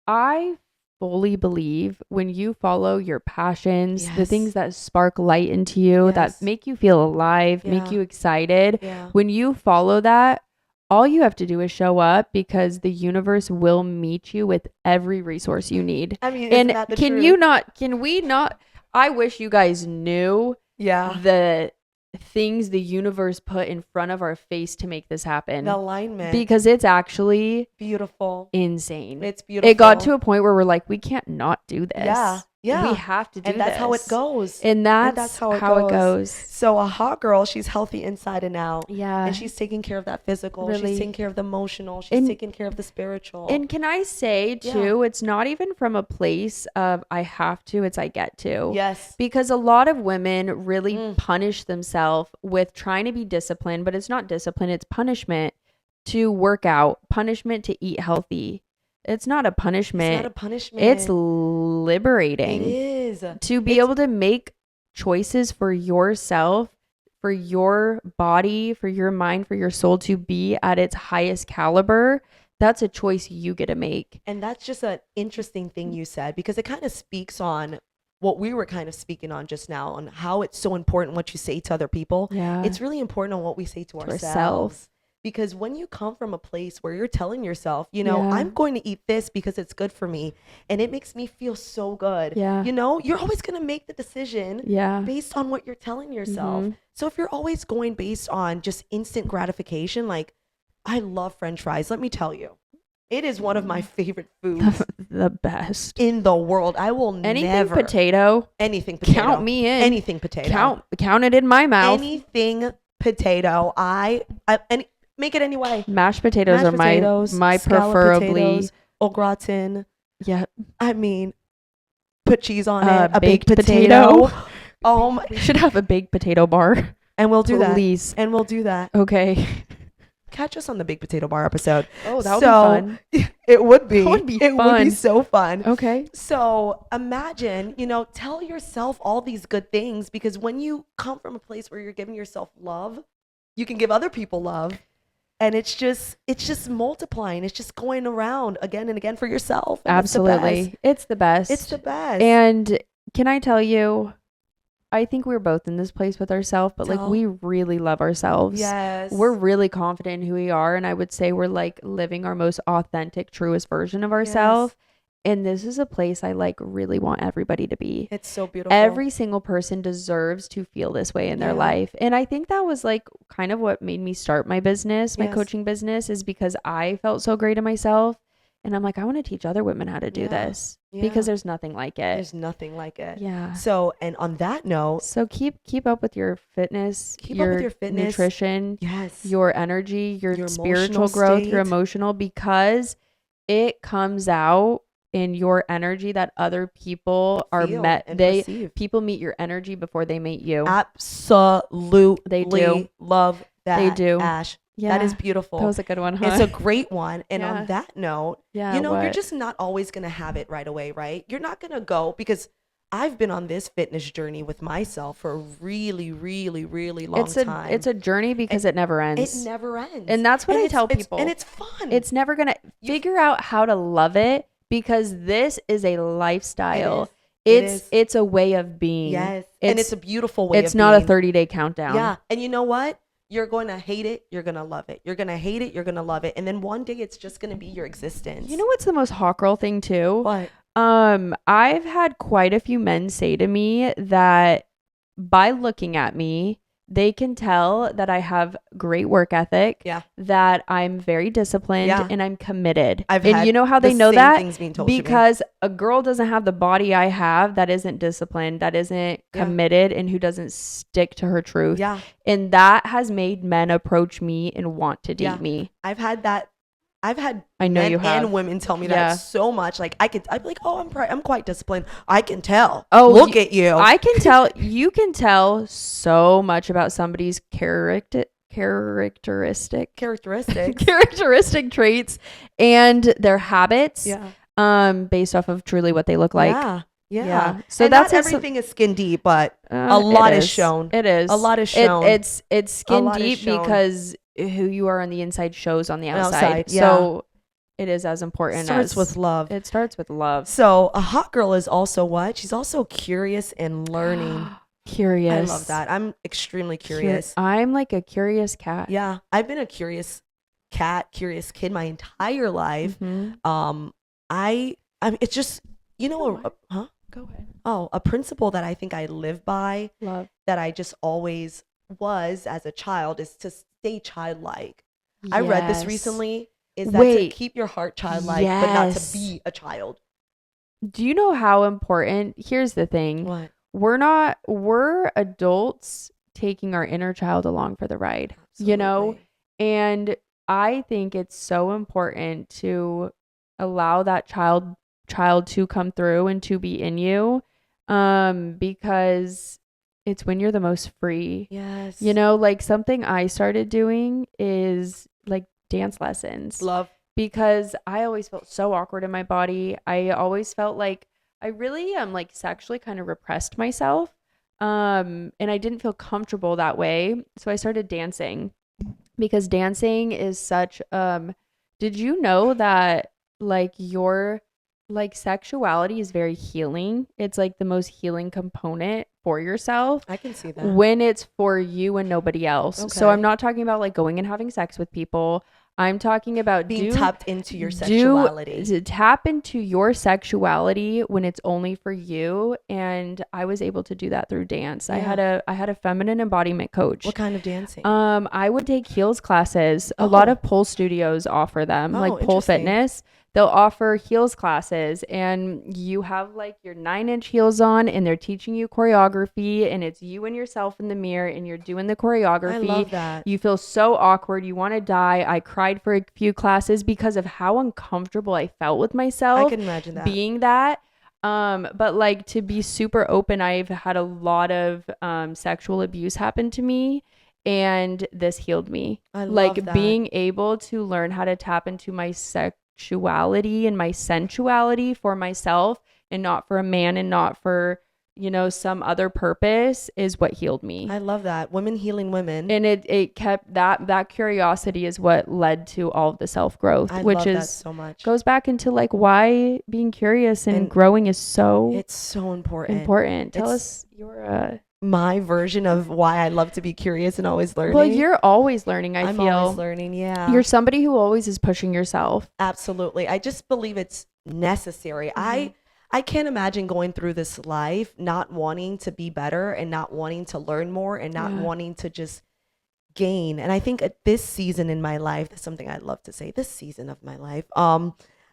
I fully believe when you follow your passions, the things that spark light into you, that make you feel alive, make you excited, when you follow that, all you have to do is show up, because the universe will meet you with every resource you need. I mean, isn't that the truth? Can we not, I wish you guys knew the things the universe put in front of our face to make this happen. The alignment. Because it's actually beautiful. Insane. It's beautiful. It got to a point where we're like, we can't not do this. Yeah. We have to do this. And that's how it goes. And that's how it goes. So a hot girl, she's healthy inside and out. Yeah. And she's taking care of that physical. Really. She's taking care of the emotional. She's taking care of the spiritual. And can I say too, it's not even from a place of I have to, it's I get to. Yes. Because a lot of women really punish themselves with trying to be disciplined, but it's not discipline, it's punishment to work out, punishment to eat healthy. It's not a punishment. It's not a punishment. It's liberating. It is. To be able to make choices for yourself, for your body, for your mind, for your soul to be at its highest caliber. That's a choice you get to make. And that's just an interesting thing you said, because it kind of speaks on what we were kind of speaking on just now, on how it's so important what you say to other people. Yeah. It's really important on what we say to ourselves. Because when you come from a place where you're telling yourself, you know, I'm going to eat this because it's good for me and it makes me feel so good. Yeah. You know, you're always going to make the decision based on what you're telling yourself. Mm-hmm. So if you're always going based on just instant gratification, like, I love French fries. Let me tell you, it is one of my favorite foods. The best. In the world. I will never. Potato. Anything potato. Count me in. Anything potato. Count it in my mouth. Anything potato. Make it anyway. Mashed potatoes are my preferably. Potatoes, au gratin. Yeah. I mean, put cheese on it. A baked potato. We should have a baked potato bar. And we'll do Please. that. And we'll do that. Okay. Catch us on the baked potato bar episode. Oh, that would be fun. It would be. That would be fun. It would be so fun. Okay. So imagine, tell yourself all these good things, because when you come from a place where you're giving yourself love, you can give other people love. And it's just multiplying. It's just going around again and again for yourself. Absolutely. It's the best. It's the best. And can I tell you, I think we're both in this place with ourselves, but like we really love ourselves. Yes. We're really confident in who we are. And I would say we're like living our most authentic, truest version of ourselves. Yes. And this is a place I like really want everybody to be. It's so beautiful. Every single person deserves to feel this way in their life. And I think that was like kind of what made me start my business, my coaching business, is because I felt so great in myself. And I'm like, I want to teach other women how to do this because there's nothing like it. There's nothing like it. Yeah. So, and on that note. So keep up with your fitness. Keep up with your fitness. Nutrition. Yes. Your energy, your spiritual growth, your emotional, because it comes out in your energy that other people are met. People meet your energy before they meet you. Absolutely. They do. Love that. They do. Ash. Yeah. That is beautiful. That was a good one, huh? It's a great one. And on that note, you're just not always going to have it right away, right? You're not going to go, because I've been on this fitness journey with myself for a really, really, really long time. It's a journey because it never ends. It never ends. And that's what I tell people. And it's fun. It's never going to figure out how to love it, because this is a lifestyle. It's a way of being. Yes. And it's a beautiful way of being. It's not a 30-day countdown. Yeah. And you know what? You're going to hate it. You're going to love it. You're going to hate it. You're going to love it. And then one day it's just going to be your existence. You know what's the most hot girl thing too? What? I've had quite a few men say to me that by looking at me, They can tell that I have great work ethic, that I'm very disciplined, and I'm committed. And you know how they know that? Because a girl doesn't have the body I have that isn't disciplined, that isn't committed, and who doesn't stick to her truth. Yeah. And that has made men approach me and want to date me. I've had men and women tell me that so much. Like I'd be like, oh, I'm quite disciplined. I can tell. Oh, look at you. I can tell. You can tell so much about somebody's characteristic traits and their habits. Based off of truly what they look like. Yeah. So and that's everything is skin deep, but a lot is shown. It is. A lot is shown. It's skin deep because who you are on the inside shows on the outside. So it is as important. It starts with love. It starts with love. So a hot girl is also what? She's also curious and learning. Curious. I love that. I'm extremely curious. I'm like a curious cat. Yeah. I've been a curious cat, curious kid my entire life. It's just, Go ahead. Oh, a principle that I think I live by, that I just always was as a child, is to stay childlike. Yes. I read this recently, is that to keep your heart childlike, but not to be a child. Do you know how important? Here's the thing. What? We're adults taking our inner child along for the ride, Absolutely. And I think it's so important to allow that child to come through and to be in you, because it's when you're the most free. Yes. Like something I started doing is like dance lessons. Love. Because I always felt so awkward in my body. I always felt like I really like sexually kind of repressed myself. And I didn't feel comfortable that way. So I started dancing, because dancing is such did you know that like your sexuality is very healing? It's like the most healing component for yourself. I can see that. When it's for you and nobody else. Okay. So I'm not talking about like going and having sex with people. I'm talking about being tapped into your sexuality. To tap into your sexuality when it's only for you. And I was able to do that through dance. Yeah. I had a feminine embodiment coach. What kind of dancing? I would take heels classes. A lot of pole studios offer them, like pole fitness. They'll offer heels classes, and you have like your 9-inch heels on, and they're teaching you choreography, and it's you and yourself in the mirror, and you're doing the choreography. I love that. You feel so awkward. You want to die. I cried for a few classes because of how uncomfortable I felt with myself. I can imagine that. Being that. But like, to be super open, I've had a lot of sexual abuse happen to me. And this healed me. I love that. Being able to learn how to tap into my sexuality and my sensuality for myself, and not for a man, and not for some other purpose, is what healed me. I love that. Women healing women. And it kept that curiosity is what led to all of the self-growth, which is so much goes back into like why being curious and growing is so important. Tell us your my version of why I love to be curious and always learning. Well, you're always learning. I'm feel always learning. Yeah. You're somebody who always is pushing yourself. Absolutely. I just believe it's necessary. I can't imagine going through this life not wanting to be better, and not wanting to learn more, and not wanting to just gain. And I think at this season in my life, that's something I'd love to say, this season of my life.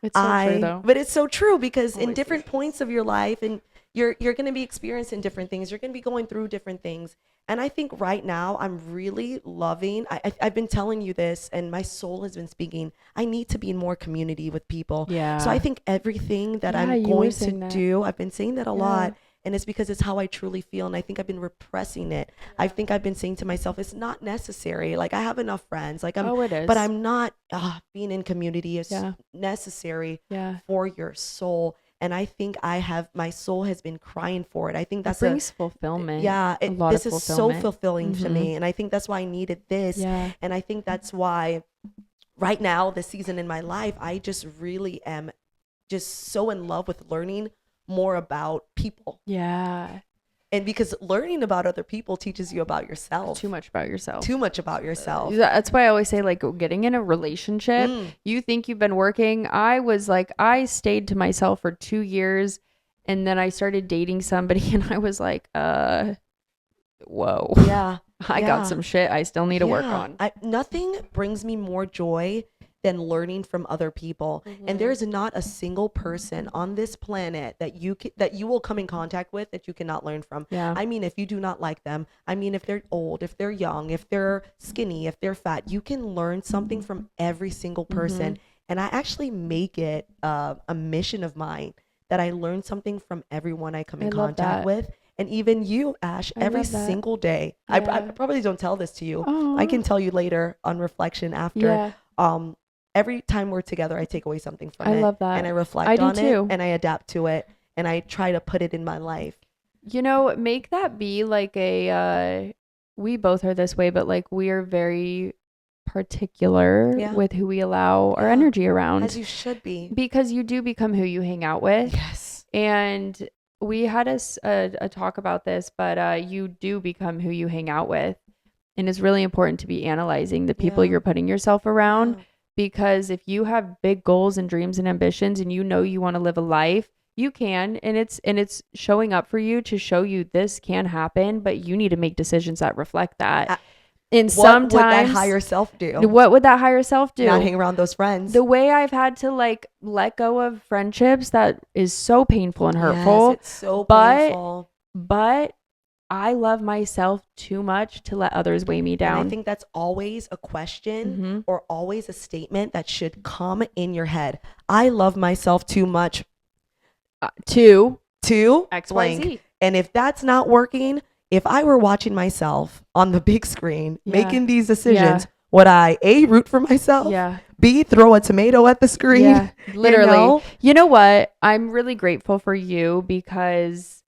It's so true though. But it's so true, because in different points of your life, and you're going to be experiencing different things. You're going to be going through different things. And I think right now I'm really loving, I've been telling you this, and my soul has been speaking, I need to be in more community with people. Yeah. So I think everything that I'm going to do, I've been saying that a lot, and it's because it's how I truly feel. And I think I've been repressing it. I think I've been saying to myself, it's not necessary. Like, I have enough friends. Like, it is. But I'm not, being in community is necessary for your soul. And I think my soul has been crying for it. I think that brings fulfillment. Yeah. This is so fulfilling to me. And I think that's why I needed this. Yeah. And I think that's why right now, this season in my life, I just really am just so in love with learning more about people. Yeah. And because learning about other people teaches you about yourself. Too much about yourself. That's why I always say, like, getting in a relationship, you think you've been working. I stayed to myself for 2 years, and then I started dating somebody, and I was like, whoa. Yeah. I got some shit I still need to work on. Nothing brings me more joy than learning from other people. And there's not a single person on this planet that you will come in contact with that you cannot learn from. I mean, if you do not like them, I mean, if they're old, if they're young, if they're skinny, if they're fat, you can learn something from every single person. And I actually make it a mission of mine that I learn something from everyone I come in contact with. And even you, Ash, every single day. I probably don't tell this to you. I can tell you later on reflection after. Every time we're together, I take away something from it. I love that. And I reflect on it and I adapt to it and I try to put it in my life. You know, make that be like we both are this way, but like we are very particular with who we allow our energy around. As you should be. Because you do become who you hang out with. Yes. And we had a talk about this, but you do become who you hang out with. And it's really important to be analyzing the people you're putting yourself around. Because if you have big goals and dreams and ambitions and you know you want to live a life, you can. And it's showing up for you to show you this can happen, but you need to make decisions that reflect that. And sometimes, what would that higher self do? What would that higher self do? Not hang around those friends. The way I've had to like let go of friendships that is so painful and hurtful. Yes, it's so painful. But I love myself too much to let others weigh me down. And I think that's always a question or always a statement that should come in your head. I love myself too much to XYZ. And if that's not working, if I were watching myself on the big screen making these decisions, would I A, root for myself? B, throw a tomato at the screen? Yeah, literally. You know what? I'm really grateful for you because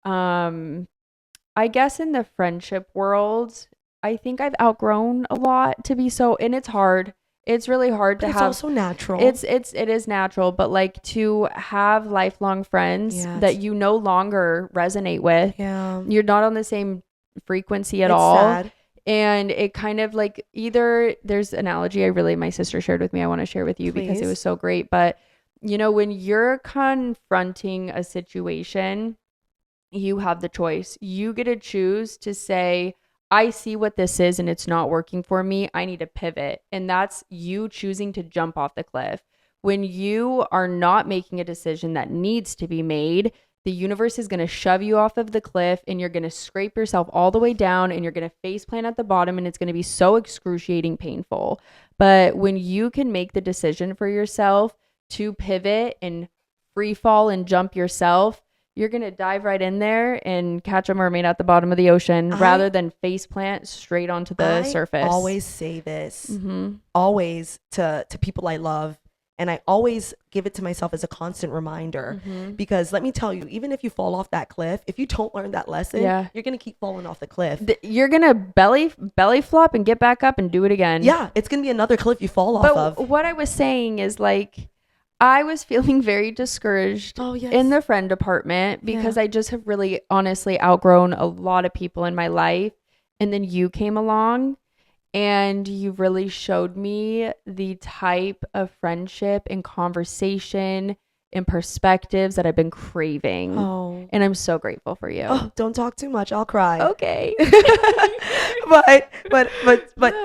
I guess in the friendship world, I think I've outgrown a lot to be so, and it's hard. It's really hard to have. It's also natural. It is natural, but like to have lifelong friends that you no longer resonate with. Yeah. You're not on the same frequency at all. Sad. And it kind of like either there's an analogy my sister shared with me. I want to share with you because it was so great. But you know, when you're confronting a situation, you have the choice. You get to choose to say, I see what this is and it's not working for me. I need to pivot. And that's you choosing to jump off the cliff. When you are not making a decision that needs to be made, the universe is going to shove you off of the cliff and you're going to scrape yourself all the way down and you're going to face plant at the bottom and it's going to be so excruciating painful. But when you can make the decision for yourself to pivot and free fall and jump yourself, you're going to dive right in there and catch a mermaid at the bottom of the ocean rather than face plant straight onto the surface. I always say this, always to people I love. And I always give it to myself as a constant reminder because let me tell you, even if you fall off that cliff, if you don't learn that lesson, you're going to keep falling off the cliff. You're going to belly flop and get back up and do it again. Yeah, it's going to be another cliff you fall off of. But what I was saying is like, I was feeling very discouraged in the friend department because I just have really honestly outgrown a lot of people in my life. And then you came along and you really showed me the type of friendship and conversation and perspectives that I've been craving. And I'm so grateful for you. Don't talk too much. I'll cry. Okay. but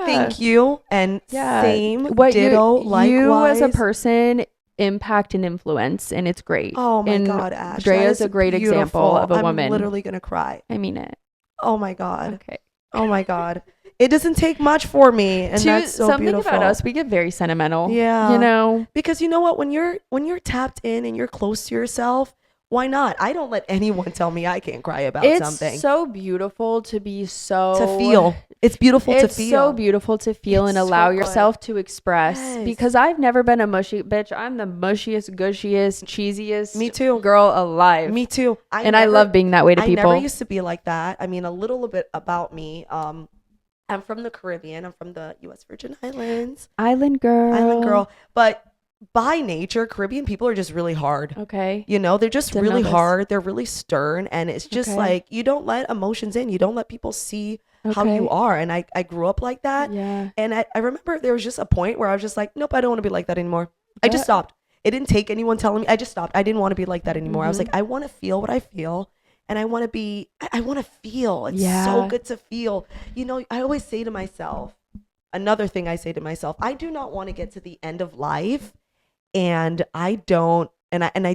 thank you. And same, ditto, likewise. You as a person impact and influence, and it's great. Oh my God, Ash. Drea's a great example of a woman. I'm literally gonna cry. I mean it. Oh my God. Okay. Oh my God. It doesn't take much for me, and that's so something beautiful. About us, we get very sentimental. Yeah. You know, because you know what, when you're tapped in and you're close to yourself, why not? I don't let anyone tell me I can't cry about something. It's so beautiful to be to feel. It's beautiful to feel. It's so beautiful to feel and allow yourself to express. Because I've never been a mushy bitch. I'm the mushiest, gushiest, cheesiest Me too. girl alive. Me too. I love being that way to people. I never used to be like that. I mean, a little bit about me. I'm from the Caribbean. I'm from the U.S. Virgin Islands. Island girl. But by nature, Caribbean people are just really hard. Okay. You know, they're just really hard. They're really stern. And it's just like, you don't let emotions in. You don't let people see how you are. And I grew up like that. Yeah. And I remember there was just a point where I was just like, nope, I don't want to be like that anymore. I just stopped. It didn't take anyone telling me. I just stopped. I didn't want to be like that anymore. I was like, I want to feel what I feel. and I want to feel. It's so good to feel. You know, I always say to myself, another thing I say to myself, I do not want to get to the end of life and I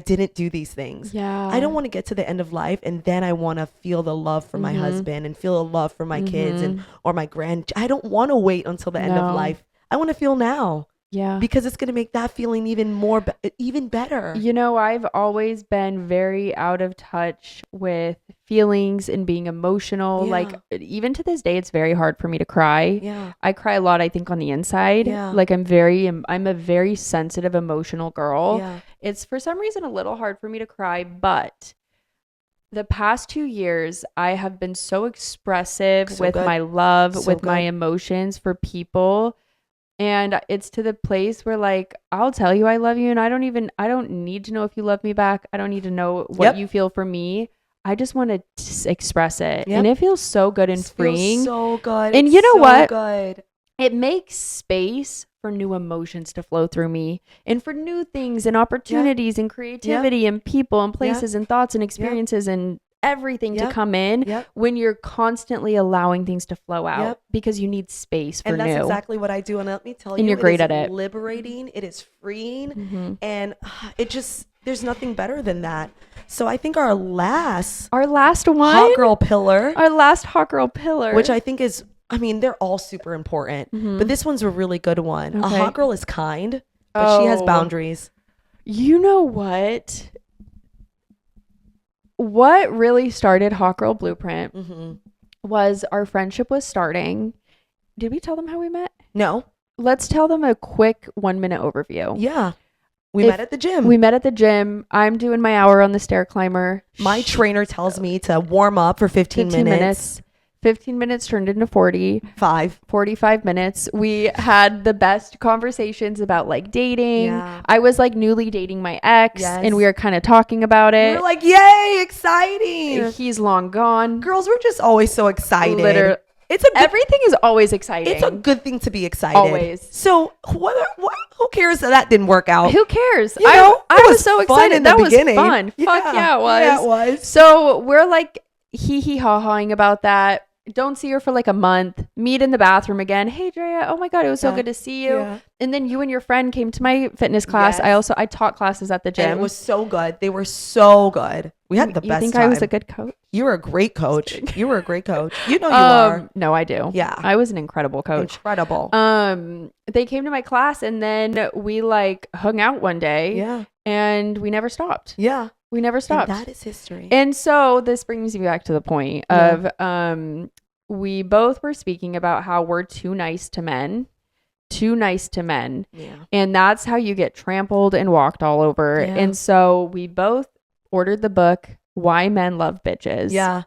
didn't do these things. I don't want to get to the end of life and then I want to feel the love for my husband and feel the love for my kids or my I don't want to wait until the end of life. I want to feel now. Yeah. Because it's going to make that feeling even better. You know, I've always been very out of touch with feelings and being emotional. Yeah. Like, even to this day, it's very hard for me to cry. Yeah. I cry a lot, I think, on the inside. Yeah. Like, I'm a very sensitive, emotional girl. Yeah. It's for some reason a little hard for me to cry, but the past 2 years, I have been so expressive with my love, with my emotions for people. And it's to the place where, like, I'll tell you I love you and I don't need to know if you love me back. I don't need to know what you feel for me. I just want to express it. Yep. And it feels so good and freeing. So good. And you know what? Good. It makes space for new emotions to flow through me and for new things and opportunities and creativity and people and places and thoughts and experiences and everything to come in when you're constantly allowing things to flow out because you need space for new. And that's exactly what I do. And let me tell you, and you're great at it. Liberating. It is freeing. And there's nothing better than that. So I think our last one, hot girl pillar, which I think is, I mean, they're all super important, but this one's a really good one. Okay. A hot girl is kind, but she has boundaries. You know what? What really started Hot Girl Blueprint was our friendship was starting. Did we tell them how we met? No. Let's tell them a quick 1-minute overview. Yeah. We met at the gym. I'm doing my hour on the stair climber. My trainer tells me to warm up for 15 minutes. 15 minutes turned into 45 minutes. We had the best conversations about like dating. Yeah. I was like newly dating my ex and we were kind of talking about it. We were like, yay, exciting. He's long gone. Girls, we're just always so excited. Literally. Everything is always exciting. It's a good thing to be excited. Always. So who cares that didn't work out? Who cares? I was so excited. That was fun. Yeah. Fuck yeah, it was. Yeah, it was. So we're like hee-hee-ha-haing about that. Don't see her for like a month. Meet in the bathroom again. Hey, Drea. Oh my God, it was so good to see you. Yeah. And then you and your friend came to my fitness class. Yes. I taught classes at the gym. And it was so good. They were so good. We had the best time. You think I was a good coach? You were a great coach. You were a great coach. You know you are. No, I do. Yeah. I was an incredible coach. Incredible. They came to my class and then we like hung out one day. Yeah. And we never stopped. Yeah. We never stopped. And that is history. And so this brings me back to the point of we both were speaking about how we're too nice to men. Yeah. And that's how you get trampled and walked all over. Yeah. And so we both ordered the book, Why Men Love Bitches. Yeah.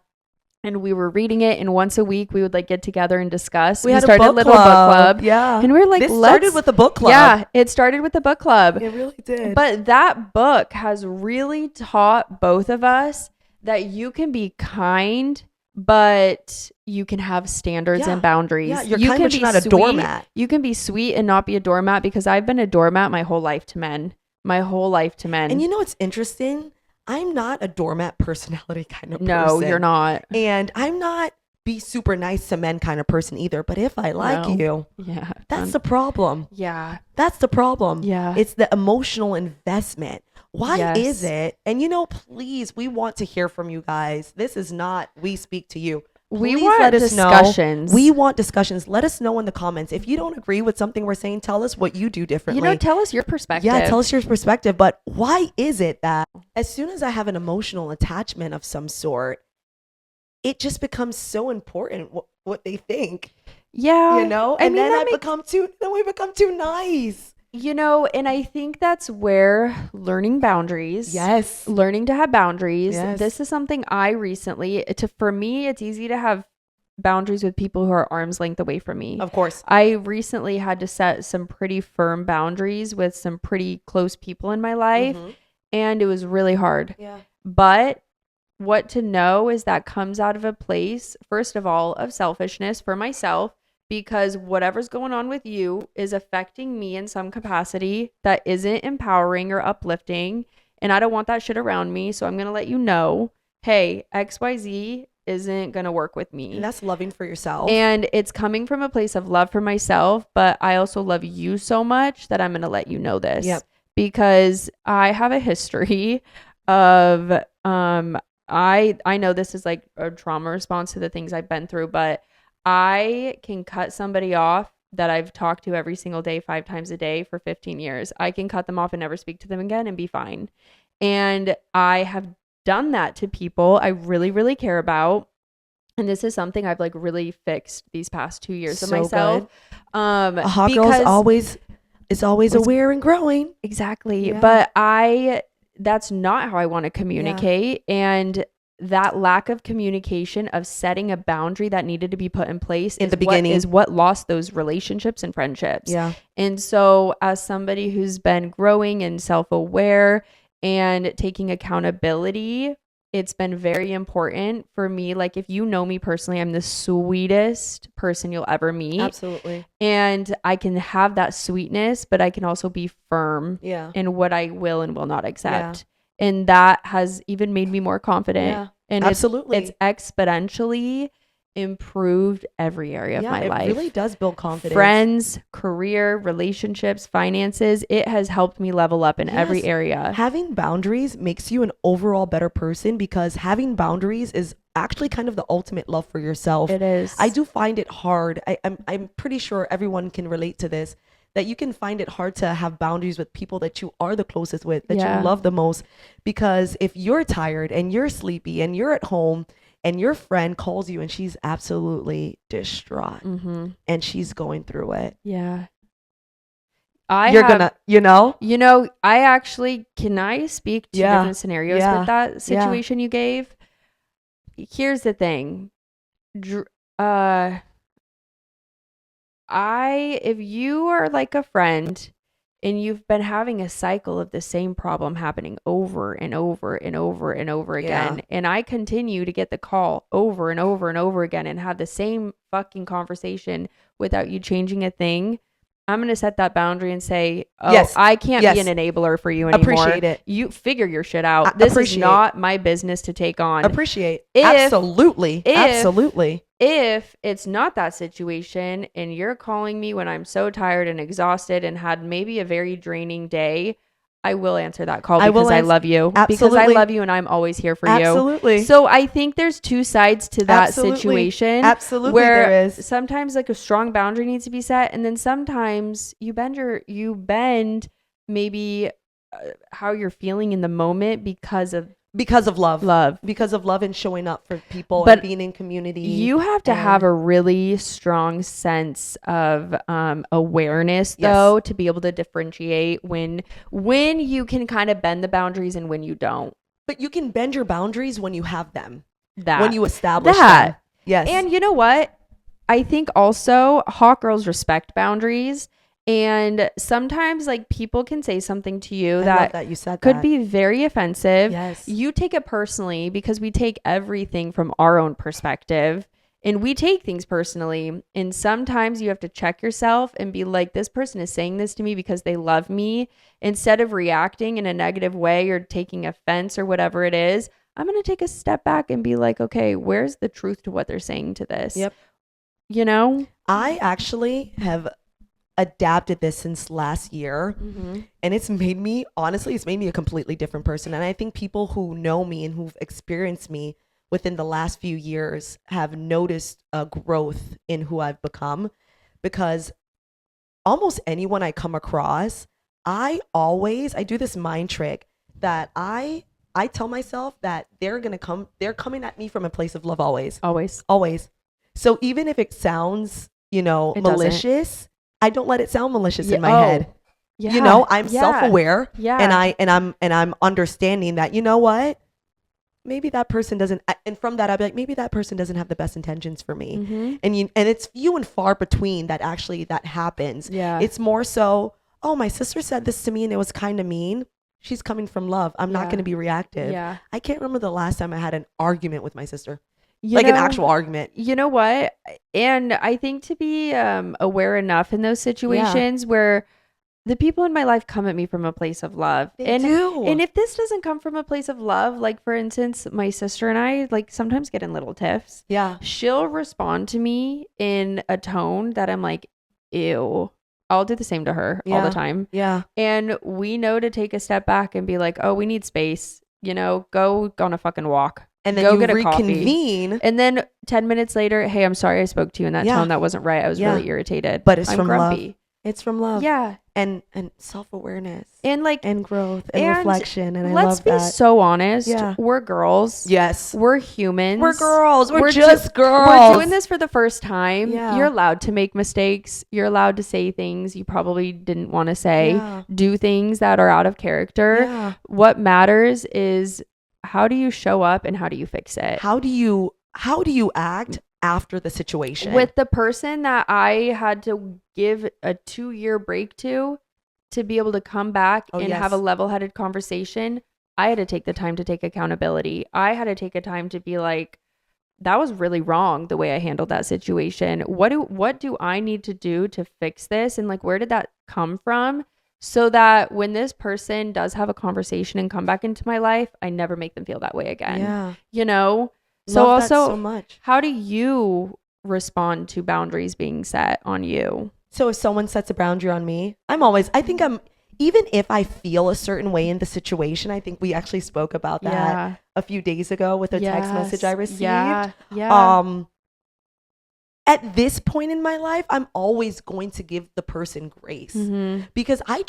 And we were reading it, and once a week we would like get together and discuss. We started a little book club. Yeah. And we were like, this started with the book club. Yeah, it started with the book club. It really did. But that book has really taught both of us that you can be kind, but you can have standards and boundaries. Yeah, you're kind, but you're not a doormat. You can be sweet and not be a doormat, because I've been a doormat my whole life to men. And you know what's interesting? I'm not a doormat personality kind of person. No, you're not. And I'm not be super nice to men kind of person either. But if I like you, that's the problem. Yeah. That's the problem. Yeah. It's the emotional investment. Why is it? And please, we want to hear from you guys. This is not we speak to you. Please we want discussions. We want discussions. Let us know in the comments. If you don't agree with something we're saying, tell us what you do differently. Tell us your perspective. Yeah, tell us your perspective. But why is it that as soon as I have an emotional attachment of some sort, it just becomes so important what they think? Yeah. And then we become too nice. And I think that's where learning boundaries. Yes. Learning to have boundaries. Yes. This is something for me, it's easy to have boundaries with people who are arm's length away from me. Of course. I recently had to set some pretty firm boundaries with some pretty close people in my life. And it was really hard. Yeah. But what to know is that comes out of a place, first of all, of selfishness for myself. Because whatever's going on with you is affecting me in some capacity that isn't empowering or uplifting. And I don't want that shit around me. So I'm going to let you know. hey, XYZ isn't going to work with me. And that's loving for yourself. And it's coming from a place of love for myself, but I also love you so much that I'm going to let you know this. Yep. Because I have a history of I know this is like a trauma response to the things I've been through, but I can cut somebody off that I've talked to every single day, 5 times a day for 15 years. I can cut them off and never speak to them again and be fine. And I have done that to people I really, really care about. And this is something I've like really fixed these past 2 years of myself. A hot girl is always aware and growing. Exactly. Yeah. But that's not how I want to communicate. Yeah. And that lack of communication of setting a boundary that needed to be put in place in the beginning is what lost those relationships and friendships. Yeah. And so as somebody who's been growing and self-aware and taking accountability, it's been very important for me. Like, if you know me personally, I'm the sweetest person you'll ever meet. Absolutely. And I can have that sweetness, but I can also be firm in what I will and will not accept. Yeah. And that has even made me more confident. Yeah. And absolutely. It's exponentially improved every area of my life. It really does build confidence. Friends, career, relationships, finances. It has helped me level up in every area. Having boundaries makes you an overall better person, because having boundaries is actually kind of the ultimate love for yourself. It is. I do find it hard. I'm pretty sure everyone can relate to this, that you can find it hard to have boundaries with people that you are the closest with, that you love the most. Because if you're tired and you're sleepy and you're at home and your friend calls you and she's absolutely distraught and she's going through it. Yeah. I actually, can I speak to different scenarios with that situation you gave? Here's the thing. If you are like a friend and you've been having a cycle of the same problem happening over and over and over and over again, and I continue to get the call over and over and over again and have the same fucking conversation without you changing a thing, I'm going to set that boundary and say, I can't be an enabler for you anymore. Appreciate it. You figure your shit out. This is not my business to take on. Absolutely. If it's not that situation and you're calling me when I'm so tired and exhausted and had maybe a very draining day, I will answer that call because I love you. Absolutely. Because I love you and I'm always here for you. Absolutely. So I think there's two sides to that situation. Absolutely. Where there is. Sometimes like a strong boundary needs to be set, and then sometimes you bend maybe how you're feeling in the moment because of love and showing up for people and being in community. You have to have a really strong sense of awareness though, to be able to differentiate when you can kind of bend the boundaries and when you don't. But you can bend your boundaries when you have them. When you establish that. them. Yes. And you know what? I think also hot girls respect boundaries. And sometimes like people can say something to you that you said could be very offensive. Yes. You take it personally because we take everything from our own perspective and we take things personally. And sometimes you have to check yourself and be like, this person is saying this to me because they love me. Instead of reacting in a negative way or taking offense or whatever it is, I'm going to take a step back and be like, okay, where's the truth to what they're saying to this? Yep. You know? I actually have adapted this since last year, and it's made me a completely different person. And I think people who know me and who've experienced me within the last few years have noticed a growth in who I've become, because almost anyone I come across, I do this mind trick that I tell myself that they're coming at me from a place of love always. So even if it sounds malicious, I don't let it sound malicious in my head. Yeah. I'm self-aware and I'm understanding that, you know what? Maybe that person doesn't, and from that I'd be like, maybe that person doesn't have the best intentions for me. And it's few and far between that actually that happens. Yeah. It's more so, oh, my sister said this to me and it was kind of mean. She's coming from love. I'm not going to be reactive. Yeah. I can't remember the last time I had an argument with my sister. An actual argument. You know what? And I think to be aware enough in those situations where the people in my life come at me from a place of love. They do. And if this doesn't come from a place of love, like for instance, my sister and I like sometimes get in little tiffs. Yeah. She'll respond to me in a tone that I'm like, ew. I'll do the same to her all the time. Yeah. And we know to take a step back and be like, oh, we need space. You know, go on a fucking walk. And then go you get a reconvene. coffee. And then 10 minutes later, hey, I'm sorry I spoke to you in that tone. That wasn't right. I was really irritated. But it's I'm from grumpy. love. It's from love. Yeah. And self-awareness. And like and growth and reflection. And I let's love that. be so honest. Yeah. We're girls. Yes. We're humans. We're girls. We're just girls. We're doing this for the first time. Yeah. You're allowed to make mistakes. You're allowed to say things you probably didn't want to say. Yeah. Do things that are out of character. Yeah. What matters is how do you show up and how do you fix it? How do you act after the situation? With the person that I had to give a 2-year break to be able to come back and have a level-headed conversation, I had to take the time to take accountability. I had to take a time to be like, that was really wrong the way I handled that situation. What do I need to do to fix this? And like, where did that come from? So that when this person does have a conversation and come back into my life, I never make them feel that way again. Yeah. You know? So Love also, that so much. How do you respond to boundaries being set on you? So if someone sets a boundary on me, even if I feel a certain way in the situation, I think we actually spoke about that a few days ago with a text message I received. Yeah. At this point in my life, I'm always going to give the person grace because I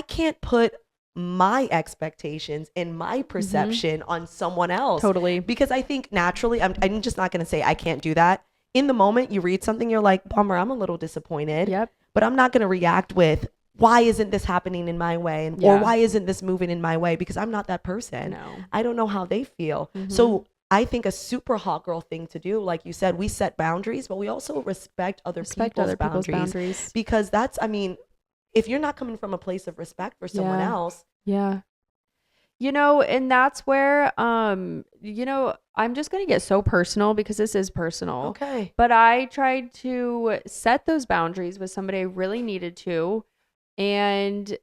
can't put my expectations and my perception on someone else. Totally. Because I think naturally, I'm just not going to say I can't do that. In the moment you read something, you're like, bummer, I'm a little disappointed. Yep. But I'm not going to react with, why isn't this happening in my way? Or why isn't this moving in my way? Because I'm not that person. No. I don't know how they feel. So I think a super hot girl thing to do, like you said, we set boundaries, but we also respect other people's boundaries. Because that's, if you're not coming from a place of respect for someone else. Yeah. You know, and that's where, I'm just going to get so personal because this is personal. Okay. But I tried to set those boundaries with somebody I really needed to. And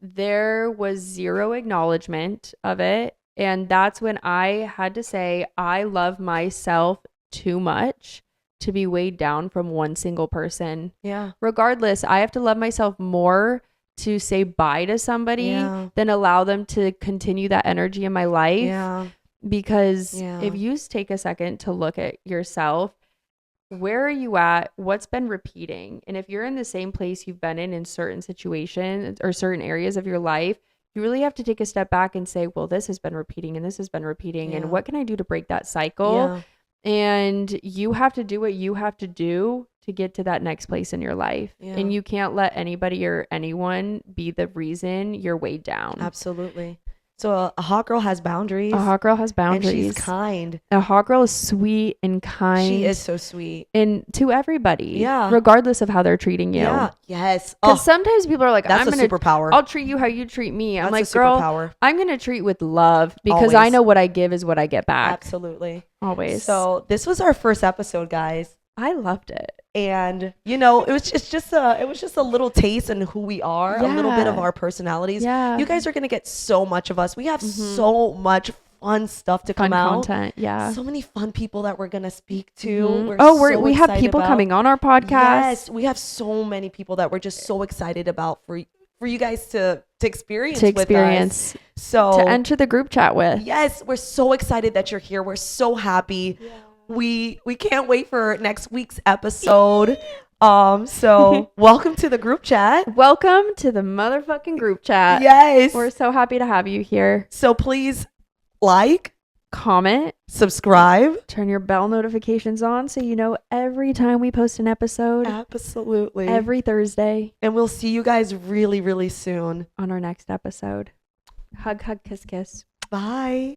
there was zero acknowledgement of it. And that's when I had to say, I love myself too much to be weighed down from one single person. Yeah. Regardless, I have to love myself more to say bye to somebody than allow them to continue that energy in my life. Yeah. Because if you take a second to look at yourself, where are you at? What's been repeating? And if you're in the same place you've been in certain situations or certain areas of your life, you really have to take a step back and say, well, this has been repeating and this has been repeating. And what can I do to break that cycle? Yeah. And you have to do what you have to do to get to that next place in your life. Yeah. And you can't let anybody or anyone be the reason you're weighed down. Absolutely. So a hot girl has boundaries. A hot girl has boundaries. And she's kind. A hot girl is sweet and kind. She is so sweet. And to everybody. Yeah. Regardless of how they're treating you. Yeah. Yes. Because sometimes people are like, that's a superpower. I'll treat you how you treat me. I'm that's like, girl, I'm going to treat with love because always. I know what I give is what I get back. Absolutely. Always. So this was our first episode, guys. I loved it. And it was just a little taste in who we are, a little bit of our personalities. Yeah. You guys are going to get so much of us. We have so much fun stuff to come out. Content. Yeah. So many fun people that we're going to speak to. We have people coming on our podcast. Yes. We have so many people that we're just so excited about for you guys to experience with us. So to enter the group chat with. Yes. We're so excited that you're here. We're so happy. Yeah. We can't wait for next week's episode. So welcome to the group chat. Welcome to the motherfucking group chat. Yes. We're so happy to have you here. So please like, comment, subscribe, turn your bell notifications on so you know every time we post an episode. Absolutely. Every Thursday. And we'll see you guys really, really soon on our next episode. Hug, hug, kiss, kiss. Bye.